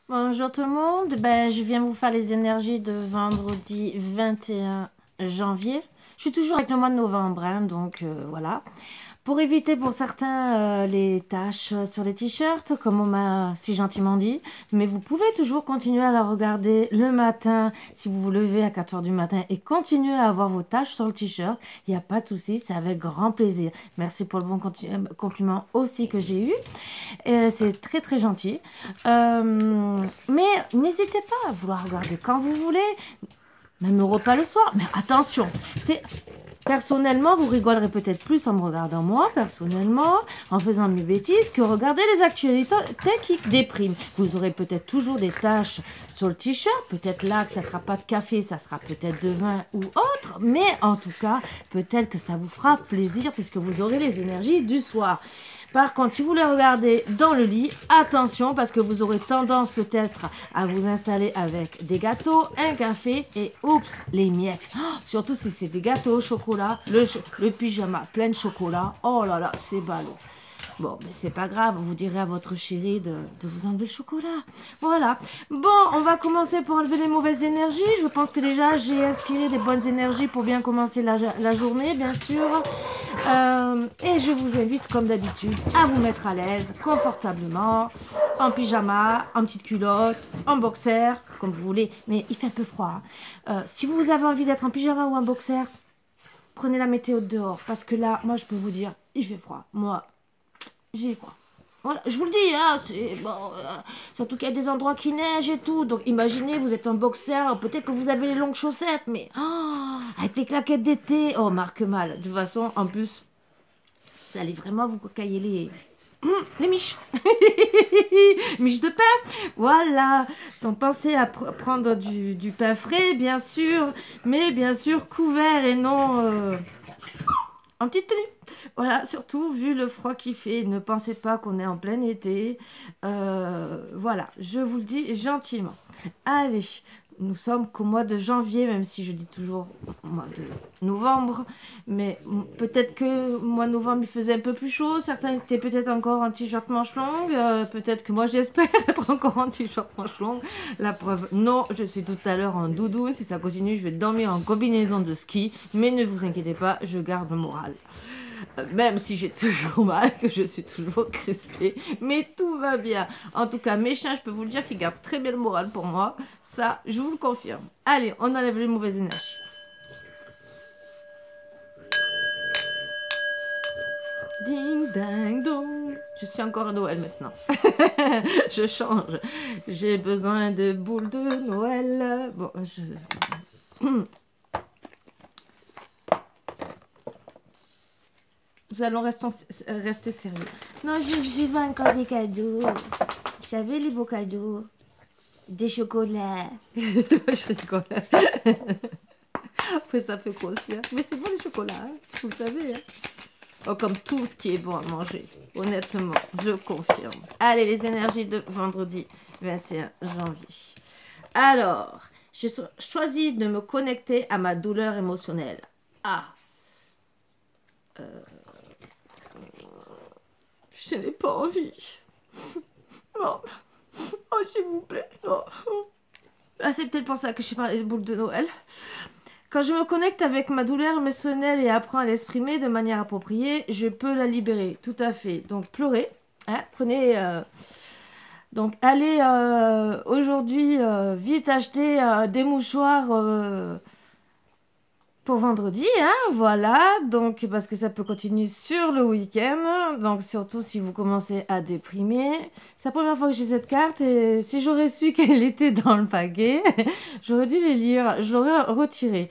Bonjour tout le monde, ben, je viens vous faire les énergies de vendredi 21 janvier. Je suis toujours avec le mois de novembre, hein, donc voilà. Pour éviter pour certains les taches sur les t-shirts, comme on m'a si gentiment dit, mais vous pouvez toujours continuer à la regarder le matin si vous vous levez à 4 heures du matin et continuer à avoir vos taches sur le t-shirt. Il n'y a pas de souci, c'est avec grand plaisir. Merci pour le bon compliment aussi que j'ai eu. C'est très très gentil. Mais n'hésitez pas à vouloir regarder quand vous voulez, même au repas le soir. Mais attention, c'est personnellement, vous rigolerez peut-être plus en me regardant moi, personnellement, en faisant mes bêtises, que regarder les actualités qui dépriment. Vous aurez peut-être toujours des taches sur le t-shirt, peut-être là que ça sera pas de café, ça sera peut-être de vin ou autre, mais en tout cas, peut-être que ça vous fera plaisir puisque vous aurez les énergies du soir. Par contre, si vous les regardez dans le lit, attention parce que vous aurez tendance peut-être à vous installer avec des gâteaux, un café et oups, les miettes. Oh, surtout si c'est des gâteaux au chocolat, le pyjama plein de chocolat. Oh là là, c'est ballot. Bon, mais c'est pas grave, vous direz à votre chérie de vous enlever le chocolat. Voilà. Bon, on va commencer pour enlever les mauvaises énergies. Je pense que déjà, j'ai inspiré des bonnes énergies pour bien commencer la journée, bien sûr. Et je vous invite, comme d'habitude, à vous mettre à l'aise, confortablement, en pyjama, en petite culotte, en boxer, comme vous voulez. Mais il fait un peu froid. Si vous avez envie d'être en pyjama ou en boxer, prenez la météo de dehors. Parce que là, moi, je peux vous dire, il fait froid. Moi, j'ai froid. Voilà, je vous le dis, hein, c'est bon, surtout qu'il y a des endroits qui neigent et tout. Donc imaginez, vous êtes en boxer, peut-être que vous avez les longues chaussettes, mais oh, avec les claquettes d'été, oh, marque mal. De toute façon, en plus, vous allez vraiment vous cocailler les miches. Miches de pain. Voilà. Donc pensez à prendre du pain frais, bien sûr, mais bien sûr couvert et non en petite tenue. Voilà, surtout vu le froid qu'il fait, ne pensez pas qu'on est en plein été. Voilà, je vous le dis gentiment. Allez, nous sommes qu'au mois de janvier, même si je dis toujours mois de novembre. Mais peut-être que mois de novembre, il faisait un peu plus chaud. Certains étaient peut-être encore en t-shirt manche longue. Peut-être que moi, j'espère être encore en t-shirt manche longue. La preuve, non, je suis tout à l'heure en doudou. Si ça continue, je vais dormir en combinaison de ski. Mais ne vous inquiétez pas, je garde le moral. Même si j'ai toujours mal, que je suis toujours crispée, mais tout va bien. En tout cas, mes chiens, je peux vous le dire qu'ils gardent très bien le moral pour moi. Ça, je vous le confirme. Allez, on enlève les mauvaises énergies. Ding ding dong. Je suis encore à Noël maintenant. Je change. J'ai besoin de boules de Noël. Bon, Nous allons rester sérieux. Non, je veux encore des cadeaux. J'avais les beaux cadeaux. Des chocolats. Je rigole. Après, ça fait grossir. Mais c'est bon les chocolats, hein, vous le savez. Hein. Oh, comme tout ce qui est bon à manger. Honnêtement, je confirme. Allez, les énergies de vendredi 21 janvier. Alors, j'ai choisi de me connecter à ma douleur émotionnelle. Ah. Je n'ai pas envie. Non. Oh, s'il vous plaît. Non. Ah, c'est peut-être pour ça que je sais pas les boules de Noël. Quand je me connecte avec ma douleur émotionnelle et apprends à l'exprimer de manière appropriée, je peux la libérer. Tout à fait. Donc, pleurez. Hein, prenez... Donc, allez aujourd'hui vite acheter des mouchoirs pour vendredi, hein, voilà, donc parce que ça peut continuer sur le week-end, donc surtout si vous commencez à déprimer. C'est la première fois que j'ai cette carte et si j'aurais su qu'elle était dans le paquet, j'aurais dû les lire, je l'aurais retiré.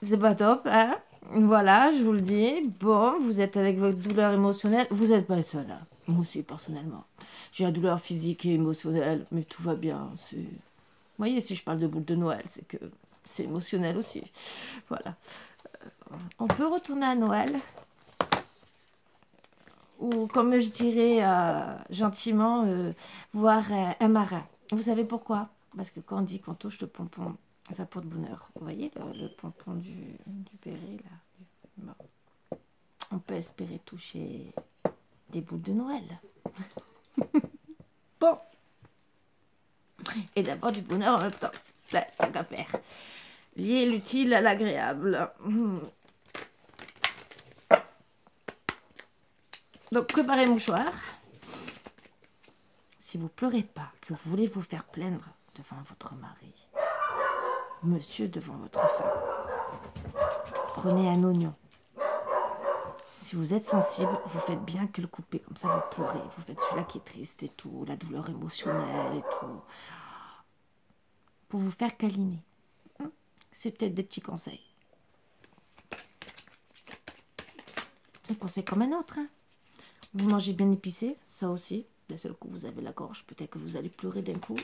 C'est pas top, hein. Voilà, je vous le dis. Bon, vous êtes avec votre douleur émotionnelle, vous n'êtes pas les seuls, hein. Moi aussi, personnellement. J'ai la douleur physique et émotionnelle, mais tout va bien, c'est... Vous voyez, si je parle de boule de Noël, c'est que c'est émotionnel aussi. Voilà. On peut retourner à Noël. Ou, comme je dirais gentiment, voir un marin. Vous savez pourquoi? Parce que quand on dit qu'on touche le pompon, ça porte bonheur. Vous voyez, le pompon du béret, là. Bon. On peut espérer toucher des boules de Noël. Bon. Et d'avoir du bonheur en même temps. Tant qu'à faire. Lier l'utile à l'agréable. Donc, préparez le mouchoir. Si vous pleurez pas, que vous voulez vous faire plaindre devant votre mari, monsieur devant votre femme, prenez un oignon. Si vous êtes sensible, vous faites bien que le couper. Comme ça, vous pleurez. Vous faites celui-là qui est triste et tout, la douleur émotionnelle et tout. Pour vous faire câliner. C'est peut-être des petits conseils. Un conseil comme un autre. Vous mangez bien épicé, ça aussi. D'un seul coup, vous avez la gorge. Peut-être que vous allez pleurer d'un coup.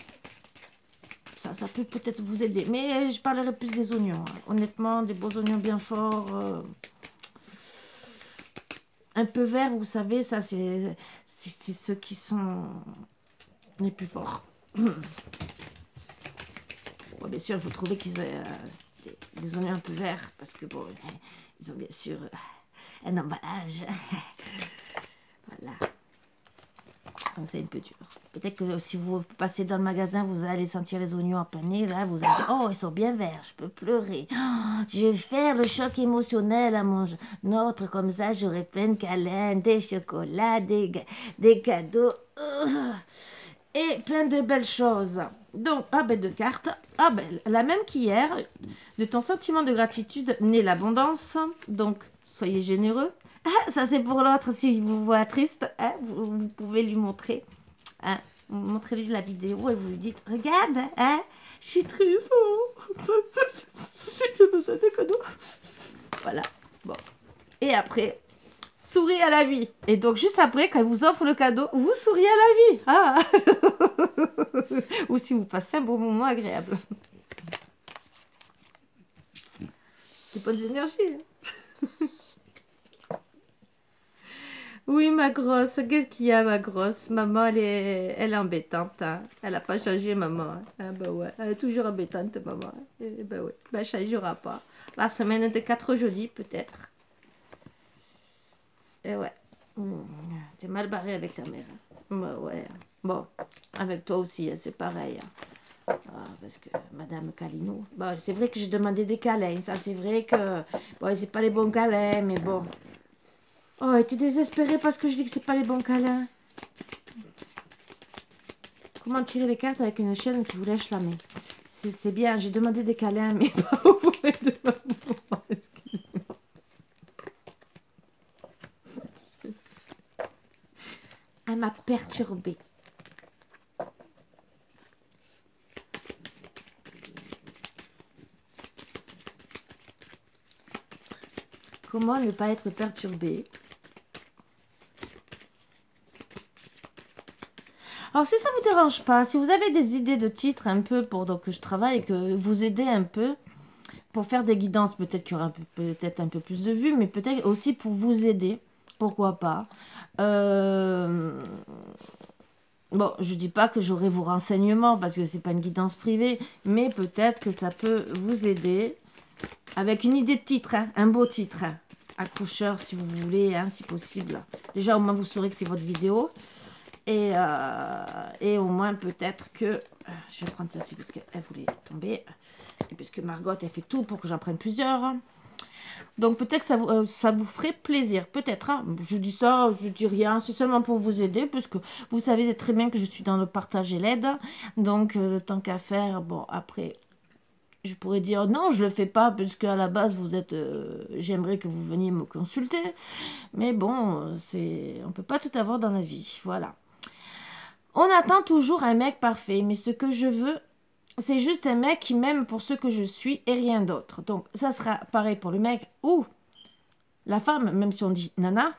Ça peut peut-être vous aider. Mais je parlerai plus des oignons. Honnêtement, des beaux oignons bien forts. Un peu verts, vous savez, ça, c'est ceux qui sont les plus forts. Bon, bien sûr, il faut trouver qu'ils aient des oignons un peu verts. Parce que, bon, ils ont bien sûr un emballage. Voilà. C'est un peu dur. Peut-être que si vous passez dans le magasin, vous allez sentir les oignons en plein nez. Là, vous allez dire, oh, ils sont bien verts, je peux pleurer. Oh, je vais faire le choc émotionnel à mon autre. Comme ça, j'aurai plein de câlins, des chocolats, des cadeaux. Et plein de belles choses. Donc, de cartes. La même qu'hier. De ton sentiment de gratitude naît l'abondance. Donc, soyez généreux. Ça, c'est pour l'autre, s'il vous voit triste, vous pouvez lui montrer. Montrez-lui la vidéo et vous lui dites, regarde, je suis triste. J'ai besoin de cadeaux. Voilà. Bon. Et après, souriez à la vie. Et donc, juste après, quand elle vous offre le cadeau, vous souriez à la vie. Ou si vous passez un bon moment agréable. Des bonnes énergies. Oui, ma grosse, qu'est-ce qu'il y a, ma grosse? Maman, elle est embêtante. Hein. Elle n'a pas changé, maman. Ah bah ouais, elle est toujours embêtante, maman. Et bah ouais, elle ne changera pas. La semaine de 4 jeudis, peut-être. Et ouais. T'es mal barré avec ta mère. Bah ouais. Bon, avec toi aussi, c'est pareil. Parce que Madame Calino... Bon, c'est vrai que j'ai demandé des câlins. Ça, c'est vrai que... Bon, c'est pas les bons câlins, mais bon... Oh, elle était désespérée parce que je dis que c'est pas les bons câlins. Comment tirer les cartes avec une chaîne qui vous lèche la main? C'est bien, j'ai demandé des câlins, mais pas auprès de maman. Excusez-moi. Elle m'a perturbée. Comment ne pas être perturbée? Alors, si ça vous dérange pas, si vous avez des idées de titres un peu pour que je travaille et que vous aidez un peu pour faire des guidances, peut-être qu'il y aura peut-être un peu plus de vues, mais peut-être aussi pour vous aider, pourquoi pas. Bon, je dis pas que j'aurai vos renseignements parce que c'est pas une guidance privée, mais peut-être que ça peut vous aider avec une idée de titre, hein, un beau titre, hein, accrocheur si vous voulez, hein, si possible. Déjà, au moins, vous saurez que c'est votre vidéo. Et au moins, peut-être que... je vais prendre celle-ci parce qu'elle voulait tomber. Et puisque Margot, elle fait tout pour que j'en prenne plusieurs. Donc, peut-être que ça vous ferait plaisir. Peut-être. Hein. Je dis ça, je dis rien. C'est seulement pour vous aider. Puisque vous savez très bien que je suis dans le partage et l'aide. Donc, tant qu'à faire, bon, après... Je pourrais dire non, je le fais pas puisque à la base vous êtes. J'aimerais que vous veniez me consulter, mais bon, on peut pas tout avoir dans la vie, voilà. On attend toujours un mec parfait, mais ce que je veux, c'est juste un mec qui m'aime pour ce que je suis et rien d'autre. Donc ça sera pareil pour le mec ou la femme, même si on dit nana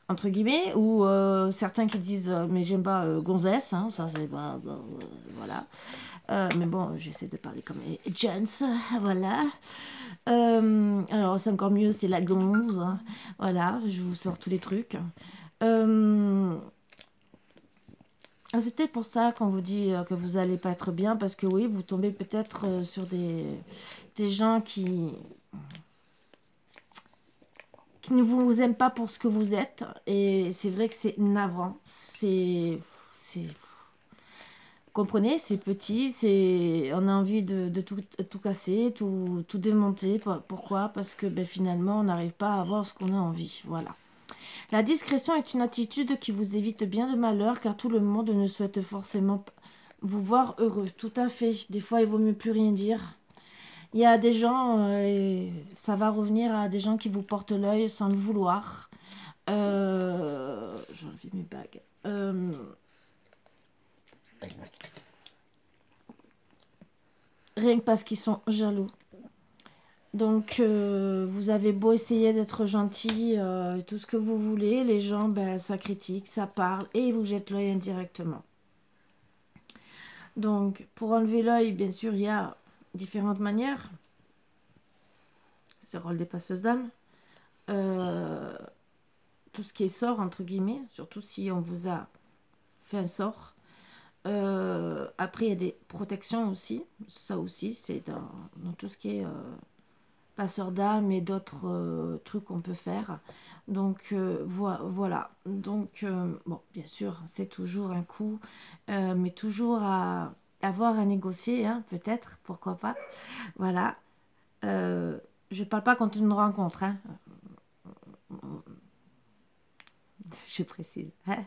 entre guillemets, ou certains qui disent mais j'aime pas gonzesse, hein, ça c'est voilà. Mais bon, j'essaie de parler comme les Jones, voilà. Alors, c'est encore mieux, c'est la gonze. Voilà, je vous sors tous les trucs. C'est peut-être pour ça qu'on vous dit que vous n'allez pas être bien, parce que oui, vous tombez peut-être sur des gens qui qui ne vous aiment pas pour ce que vous êtes. Et c'est vrai que c'est navrant. Comprenez, c'est petit, on a envie de tout casser, tout démonter. Pourquoi? Parce que ben, finalement, on n'arrive pas à avoir ce qu'on a envie. Voilà. La discrétion est une attitude qui vous évite bien de malheur, car tout le monde ne souhaite forcément vous voir heureux. Tout à fait. Des fois, il vaut mieux plus rien dire. Il y a des gens, et ça va revenir à des gens qui vous portent l'œil sans le vouloir. J'ai envie mes bagues. Rien que parce qu'ils sont jaloux. Donc, vous avez beau essayer d'être gentil, tout ce que vous voulez, les gens, ben, ça critique, ça parle et ils vous jettent l'œil indirectement. Donc, pour enlever l'œil, bien sûr, il y a différentes manières. C'est le rôle des passeuses d'âme. Tout ce qui est sort, entre guillemets, surtout si on vous a fait un sort. Après, il y a des protections aussi. Ça aussi, c'est dans tout ce qui est passeur d'âme et d'autres trucs qu'on peut faire. Donc, voilà. Donc, bon, bien sûr, c'est toujours un coût, mais toujours à avoir à négocier, hein, peut-être, pourquoi pas. Voilà. Je parle pas contre une rencontre, hein. Je précise. Hein.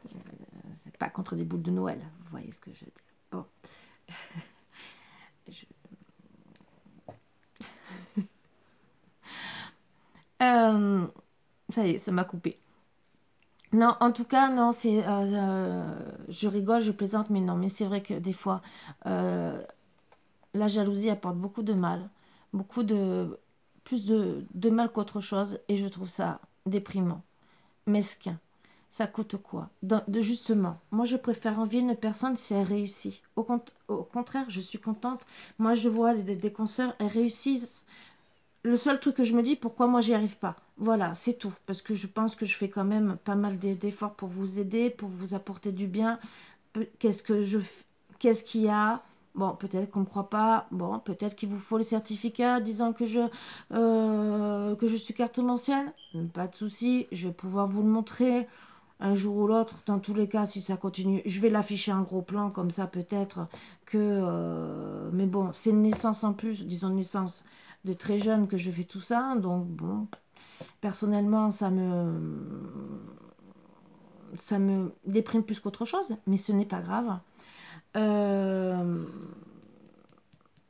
C'est pas contre des boules de Noël, vous voyez ce que je veux dire. Bon. Ça y est, ça m'a coupé. Non, en tout cas, non, je rigole, je plaisante, mais non, mais c'est vrai que des fois, la jalousie apporte beaucoup de mal, plus de mal qu'autre chose, et je trouve ça déprimant, mesquin. Ça coûte quoi? Justement, moi je préfère envier une personne si elle réussit. Au contraire, je suis contente. Moi je vois des consoeurs, elles réussissent. Le seul truc que je me dis, pourquoi moi j'y arrive pas? Voilà, c'est tout. Parce que je pense que je fais quand même pas mal d'efforts pour vous aider, pour vous apporter du bien. Qu'est-ce qu'il y a? Bon, peut-être qu'on ne me croit pas. Bon, peut-être qu'il vous faut le certificat disant que je suis cartomancienne. Pas de souci, je vais pouvoir vous le montrer un jour ou l'autre. Dans tous les cas, si ça continue, je vais l'afficher en gros plan, comme ça peut-être que... mais bon, c'est une naissance en plus, disons une naissance de très jeune que je fais tout ça. Donc bon, personnellement, ça me déprime plus qu'autre chose, mais ce n'est pas grave.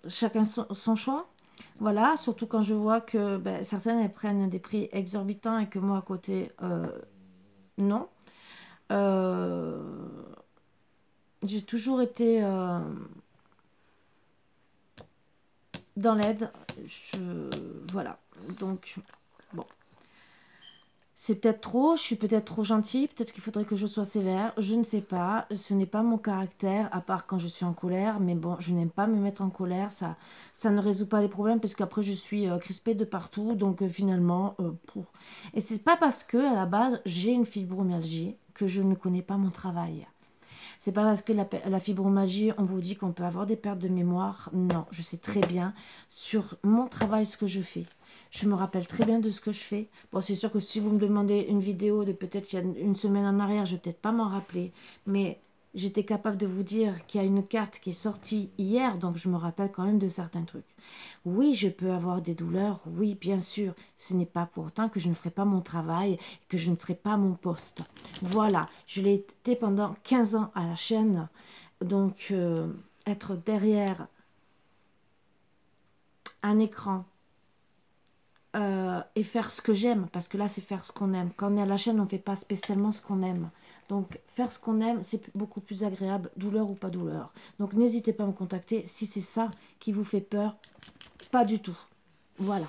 Chacun son choix. Voilà, surtout quand je vois que ben, certaines elles prennent des prix exorbitants et que moi à côté, non. J'ai toujours été dans l'aide. Voilà. Donc, bon. C'est peut-être trop, je suis peut-être trop gentille, peut-être qu'il faudrait que je sois sévère, je ne sais pas, ce n'est pas mon caractère, à part quand je suis en colère, mais bon, je n'aime pas me mettre en colère, ça ne résout pas les problèmes, parce qu'après je suis crispée de partout, donc finalement, et c'est pas parce que, à la base, j'ai une fibromyalgie que je ne connais pas mon travail. C'est pas parce que la fibromyalgie, on vous dit qu'on peut avoir des pertes de mémoire, non, je sais très bien sur mon travail ce que je fais. Je me rappelle très bien de ce que je fais. Bon, c'est sûr que si vous me demandez une vidéo de peut-être il y a une semaine en arrière, je vais peut-être pas m'en rappeler. Mais j'étais capable de vous dire qu'il y a une carte qui est sortie hier, donc je me rappelle quand même de certains trucs. Oui, je peux avoir des douleurs, oui, bien sûr. Ce n'est pas pour autant que je ne ferai pas mon travail, que je ne serai pas à mon poste. Voilà, je l'ai été pendant 15 ans à la chaîne. Donc, être derrière un écran, et faire ce que j'aime, parce que là c'est faire ce qu'on aime. Quand on est à la chaîne, on ne fait pas spécialement ce qu'on aime. Donc faire ce qu'on aime, c'est beaucoup plus agréable, douleur ou pas douleur. Donc n'hésitez pas à me contacter si c'est ça qui vous fait peur. Pas du tout. Voilà.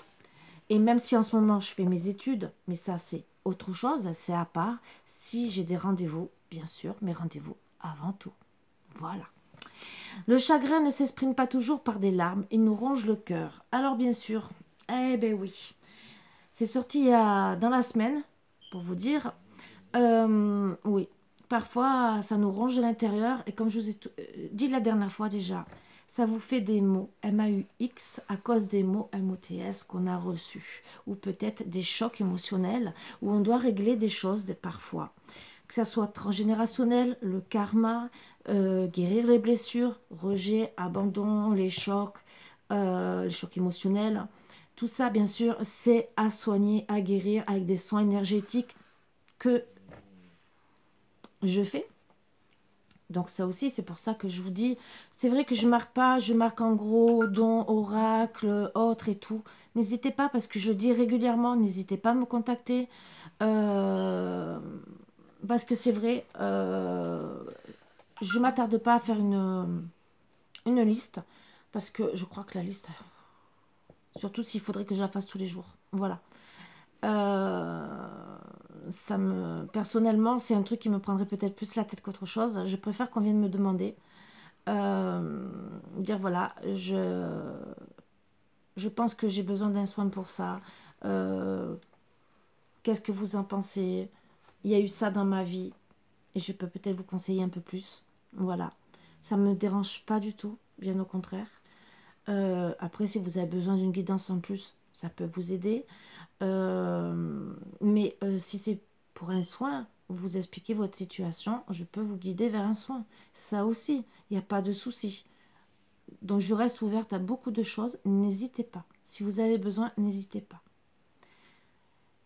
Et même si en ce moment je fais mes études, mais ça c'est autre chose, c'est à part. Si j'ai des rendez-vous, bien sûr, mes rendez-vous avant tout. Voilà. Le chagrin ne s'exprime pas toujours par des larmes, il nous ronge le cœur. Alors bien sûr, eh ben oui. C'est sorti dans la semaine, pour vous dire. Oui, parfois ça nous ronge de l'intérieur. Et comme je vous ai dit la dernière fois déjà, ça vous fait des mots MAUX à cause des mots MOTS qu'on a reçus, ou peut-être des chocs émotionnels où on doit régler des choses parfois, que ça soit transgénérationnel, le karma, guérir les blessures, rejet, abandon, les chocs émotionnels. Tout ça, bien sûr, c'est à soigner, à guérir avec des soins énergétiques que je fais. Donc ça aussi, c'est pour ça que je vous dis, c'est vrai que je marque pas, je marque en gros, don, oracle, autre et tout. N'hésitez pas, parce que je dis régulièrement, n'hésitez pas à me contacter. Parce que c'est vrai, je m'attarde pas à faire une liste, parce que je crois que la liste, surtout s'il faudrait que je la fasse tous les jours. Voilà. Personnellement, c'est un truc qui me prendrait peut-être plus la tête qu'autre chose. Je préfère qu'on vienne me demander. Dire voilà, je pense que j'ai besoin d'un soin pour ça. Qu'est-ce que vous en pensez? Il y a eu ça dans ma vie et je peux peut-être vous conseiller un peu plus. Voilà. Ça ne me dérange pas du tout, bien au contraire. Après, si vous avez besoin d'une guidance en plus, ça peut vous aider. Mais si c'est pour un soin, vous expliquez votre situation, je peux vous guider vers un soin. Ça aussi, il n'y a pas de souci. Donc je reste ouverte à beaucoup de choses. N'hésitez pas. Si vous avez besoin, n'hésitez pas.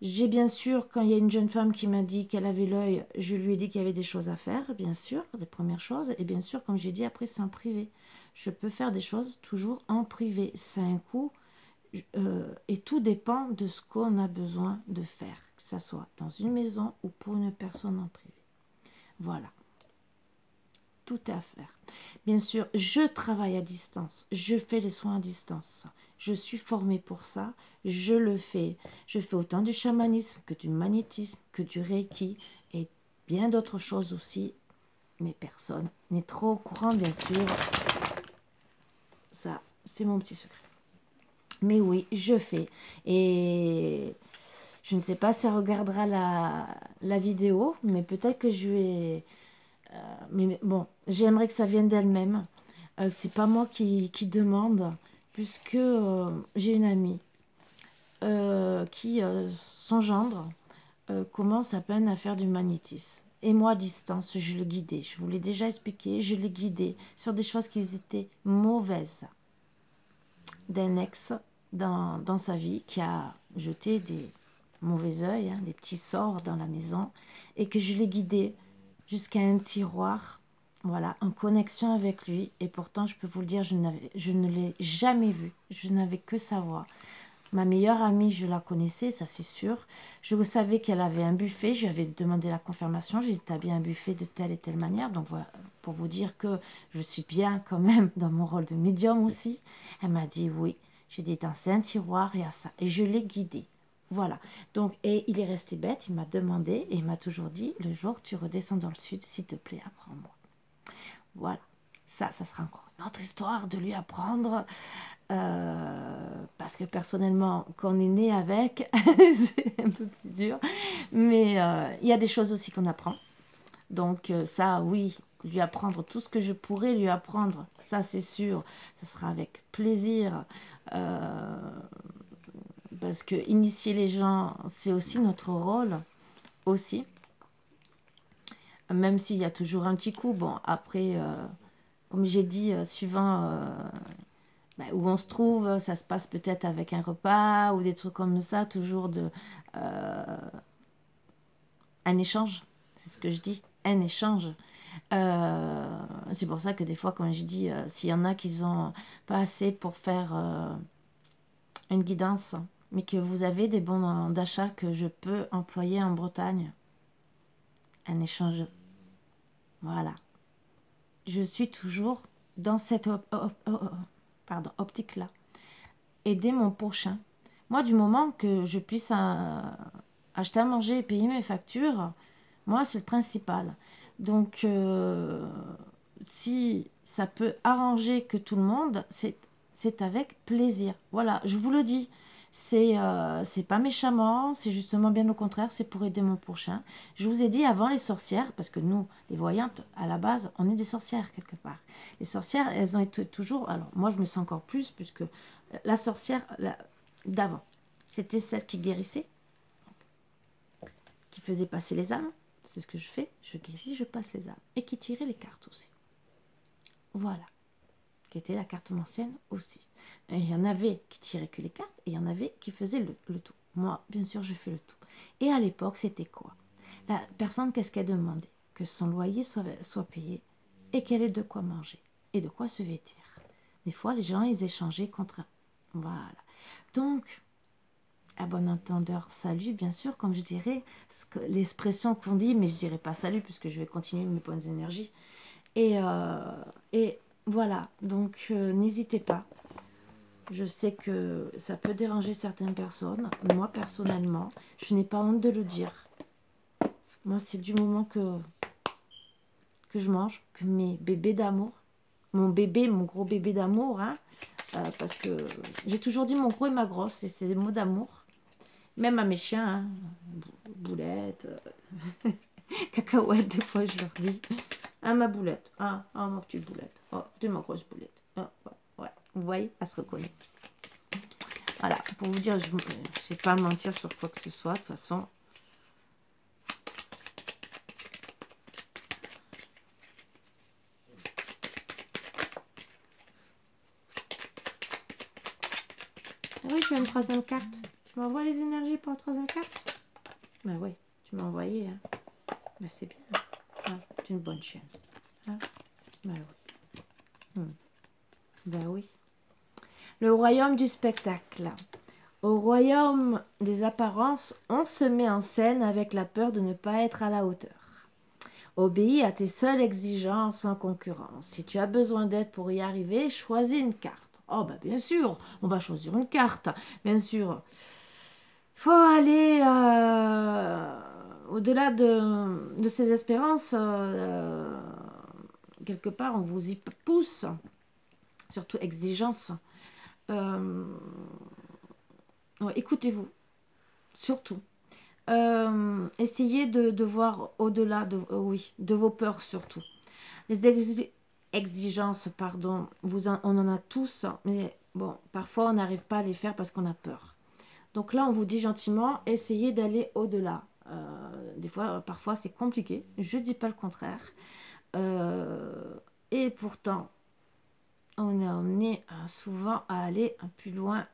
J'ai bien sûr, quand il y a une jeune femme qui m'a dit qu'elle avait l'œil, je lui ai dit qu'il y avait des choses à faire, bien sûr, les premières choses. Et bien sûr, comme j'ai dit, après c'est en privé. Je peux faire des choses toujours en privé. C'est un coût. Et tout dépend de ce qu'on a besoin de faire, que ce soit dans une maison ou pour une personne en privé. Voilà. Tout est à faire. Bien sûr, je travaille à distance. Je fais les soins à distance. Je suis formée pour ça. Je le fais. Je fais autant du chamanisme que du magnétisme, que du reiki et bien d'autres choses aussi. Mais personne n'est trop au courant, bien sûr. Ça, c'est mon petit secret. Mais oui, je fais. Et je ne sais pas si elle regardera la vidéo, mais peut-être que je vais... mais bon, j'aimerais que ça vienne d'elle-même. C'est pas moi qui demande, puisque j'ai une amie qui, son gendre, commence à peine à faire du magnétisme. Et moi, à distance, je le guidais. Je vous l'ai déjà expliqué, je l'ai guidé sur des choses qui étaient mauvaises. D'un ex dans sa vie qui a jeté des mauvais œils, des petits sorts dans la maison, et que je l'ai guidé jusqu'à un tiroir, voilà, en connexion avec lui. Et pourtant, je peux vous le dire, je ne l'ai jamais vu, je n'avais que sa voix. Ma meilleure amie, je la connaissais, ça c'est sûr. Je savais qu'elle avait un buffet, je lui avais demandé la confirmation, j'ai établi un buffet de telle et telle manière. Donc voilà, pour vous dire que je suis bien quand même dans mon rôle de médium aussi. Elle m'a dit oui, j'ai dit dans un tiroir, il y a ça. Et je l'ai guidé. Voilà. Donc, et il est resté bête, il m'a demandé et il m'a toujours dit, le jour que tu redescends dans le sud, s'il te plaît, apprends-moi. Voilà. Ça sera encore une autre histoire de lui apprendre. Parce que personnellement, quand on est né avec, c'est un peu plus dur. Mais il y a des choses aussi qu'on apprend. Donc ça, oui, lui apprendre tout ce que je pourrais lui apprendre, ça c'est sûr, ce sera avec plaisir. Parce que initier les gens, c'est aussi notre rôle, aussi. Même s'il y a toujours un petit coup. Bon, après, comme j'ai dit, suivant... où on se trouve, ça se passe peut-être avec un repas ou des trucs comme ça, toujours un échange, c'est ce que je dis, un échange. C'est pour ça que des fois, quand je dis, s'il y en a qui n'ont pas assez pour faire une guidance, mais que vous avez des bons d'achat que je peux employer en Bretagne, un échange. Voilà. Je suis toujours dans cette optique-là. Aider mon prochain. Moi, du moment que je puisse acheter à manger et payer mes factures, moi, c'est le principal. Donc, si ça peut arranger que tout le monde, c'est avec plaisir. Voilà, je vous le dis. C'est pas méchamment, c'est justement bien au contraire, c'est pour aider mon prochain. Je vous ai dit avant les sorcières, parce que nous, les voyantes, à la base, on est des sorcières quelque part. Les sorcières, elles ont été toujours... Alors, moi, je me sens encore plus, puisque la sorcière d'avant, c'était celle qui guérissait, qui faisait passer les âmes. C'est ce que je fais, je guéris, je passe les âmes. Et qui tirait les cartes aussi. Voilà. Qui était la carte ancienne aussi. Et il y en avait qui tiraient que les cartes et il y en avait qui faisaient le tout. Moi, bien sûr, je fais le tout. Et à l'époque, c'était quoi? La personne, qu'est-ce qu'elle demandait? Que son loyer soit payé et qu'elle ait de quoi manger et de quoi se vêtir. Des fois, les gens, ils échangeaient contre un. Voilà. Donc, à bon entendeur, salut, bien sûr, comme je dirais, l'expression qu'on dit, mais je dirais pas salut puisque je vais continuer mes bonnes énergies. Et voilà, donc n'hésitez pas. Je sais que ça peut déranger certaines personnes. Moi, personnellement, je n'ai pas honte de le dire. Moi, c'est du moment que je mange, que mes bébés d'amour, mon gros bébé d'amour, hein, parce que j'ai toujours dit mon gros et ma grosse, et c'est des mots d'amour. Même à mes chiens, hein, Boulette, Cacahuète, des fois je leur dis. Ah, ma boulette, ah, ma petite boulette, oh, tu es ma grosse boulette. Ah, ouais. Vous voyez, elle se reconnaît. Voilà, pour vous dire, je ne sais pas mentir sur quoi que ce soit, de toute façon. Ah oui, je veux une troisième carte. Tu m'envoies les énergies pour la troisième carte? Ben oui, tu m'as envoyé. Hein. Ben c'est bien. Ah, tu es une bonne chienne. Hein? Ben oui. Ben oui. Le royaume du spectacle. Au royaume des apparences, on se met en scène avec la peur de ne pas être à la hauteur. Obéis à tes seules exigences sans concurrence. Si tu as besoin d'aide pour y arriver, choisis une carte. Oh, ben bien sûr, on va choisir une carte. Bien sûr. Il faut aller au-delà de ces espérances. Quelque part, on vous y pousse. Surtout exigence. Ouais, écoutez-vous. Surtout. Essayez de voir au-delà de vos peurs surtout. Les exigences, pardon, on en a tous, mais bon, parfois on n'arrive pas à les faire parce qu'on a peur. Donc là, on vous dit gentiment, essayez d'aller au-delà. Des fois, parfois, c'est compliqué. Je ne dis pas le contraire. Et pourtant, on est amené souvent à aller plus loin.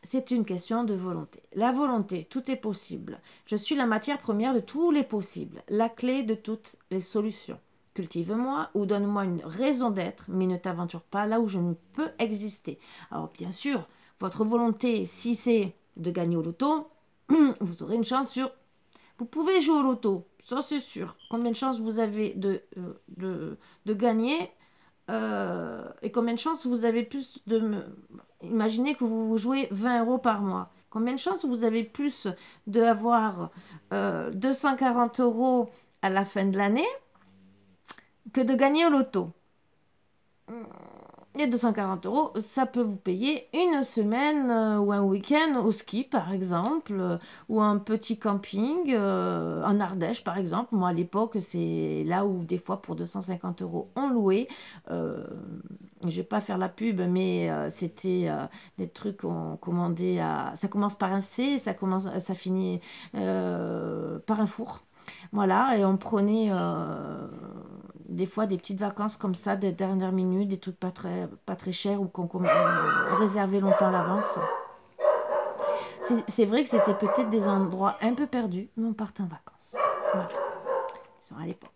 C'est une question de volonté. La volonté, tout est possible. Je suis la matière première de tous les possibles, la clé de toutes les solutions. Cultive-moi ou donne-moi une raison d'être, mais ne t'aventure pas là où je ne peux exister. Alors bien sûr, votre volonté, si c'est de gagner au loto, vous aurez une chance sur... Vous pouvez jouer au loto, ça c'est sûr. Combien de chances vous avez de gagner et combien de chances vous avez plus de... Imaginez que vous jouez 20 € par mois. Combien de chances vous avez plus d'avoir 240 € à la fin de l'année que de gagner au loto? Les 240 €, ça peut vous payer une semaine ou un week-end au ski, par exemple, ou un petit camping en Ardèche, par exemple. Moi, à l'époque, c'est là où, des fois, pour 250 €, on louait. Je ne vais pas faire la pub, mais c'était des trucs qu'on commandait à... Ça commence par un C, ça finit par un four. Voilà, et on prenait des fois des petites vacances comme ça, des dernières minutes, des trucs pas très chers ou qu'on réservait longtemps à l'avance. C'est vrai que c'était peut-être des endroits un peu perdus, mais on partait en vacances. Voilà, ils sont à l'époque.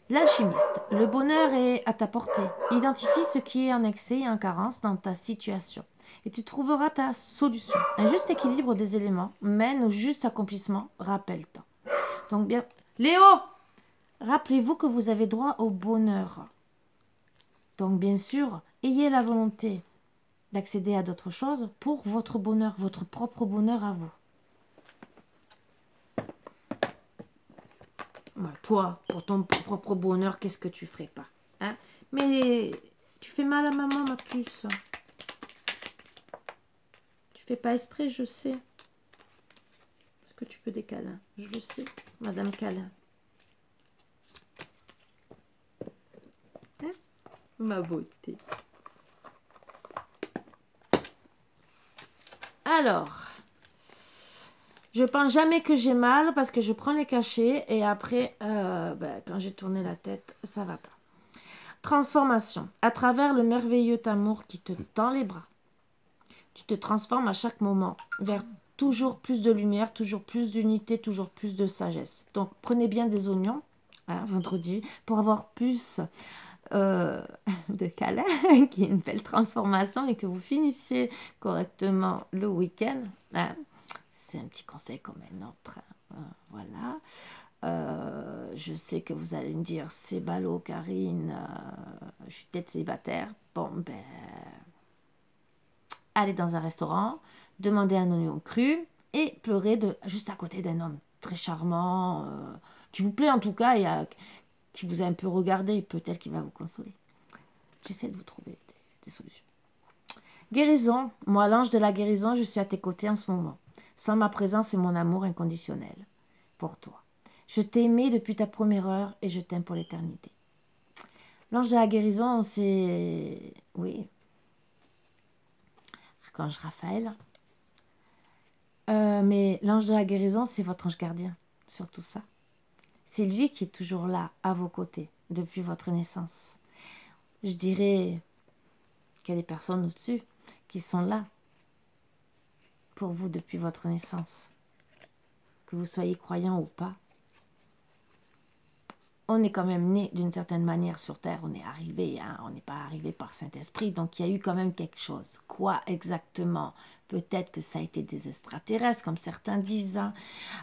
L'alchimiste, le bonheur est à ta portée. Identifie ce qui est en excès et en carence dans ta situation. Et tu trouveras ta solution. Un juste équilibre des éléments mène au juste accomplissement, rappelle-toi. Donc bien, Léo, rappelez-vous que vous avez droit au bonheur. Donc bien sûr, ayez la volonté d'accéder à d'autres choses pour votre bonheur, votre propre bonheur à vous. Toi, pour ton propre bonheur, qu'est-ce que tu ferais pas, hein? Mais tu fais mal à maman, ma puce. fais pas exprès, je sais. Est-ce que tu veux des câlins? Je le sais, Madame Câlin. Hein? Ma beauté. Alors, je pense jamais que j'ai mal parce que je prends les cachets et après, quand j'ai tourné la tête, ça va pas. Transformation. À travers le merveilleux amour qui te tend les bras, tu te transformes à chaque moment vers toujours plus de lumière, toujours plus d'unité, toujours plus de sagesse. Donc, prenez bien des oignons, hein, vendredi, pour avoir plus de câlins, qui est une belle transformation et que vous finissez correctement le week-end. Hein. C'est un petit conseil comme un autre. Hein. Voilà. Je sais que vous allez me dire, c'est ballot, Karine, je suis peut-être célibataire. Bon, ben, allez dans un restaurant, demandez un oignon cru et pleurez juste à côté d'un homme très charmant, qui vous plaît en tout cas, et qui vous a un peu regardé, peut-être qu'il va vous consoler. J'essaie de vous trouver des solutions. Guérison. Moi, l'ange de la guérison, je suis à tes côtés en ce moment. Sans ma présence et mon amour inconditionnel pour toi. Je t'ai aimé depuis ta première heure et je t'aime pour l'éternité. L'ange de la guérison, c'est... Oui. Archange Raphaël. Mais l'ange de la guérison, c'est votre ange gardien. Surtout ça. C'est lui qui est toujours là, à vos côtés, depuis votre naissance. Je dirais qu'il y a des personnes au-dessus qui sont là pour vous depuis votre naissance. Que vous soyez croyant ou pas. On est quand même né d'une certaine manière sur Terre. On est arrivé, hein, on n'est pas arrivé par Saint-Esprit. Donc, il y a eu quand même quelque chose. Quoi exactement? Peut-être que ça a été des extraterrestres, comme certains disent.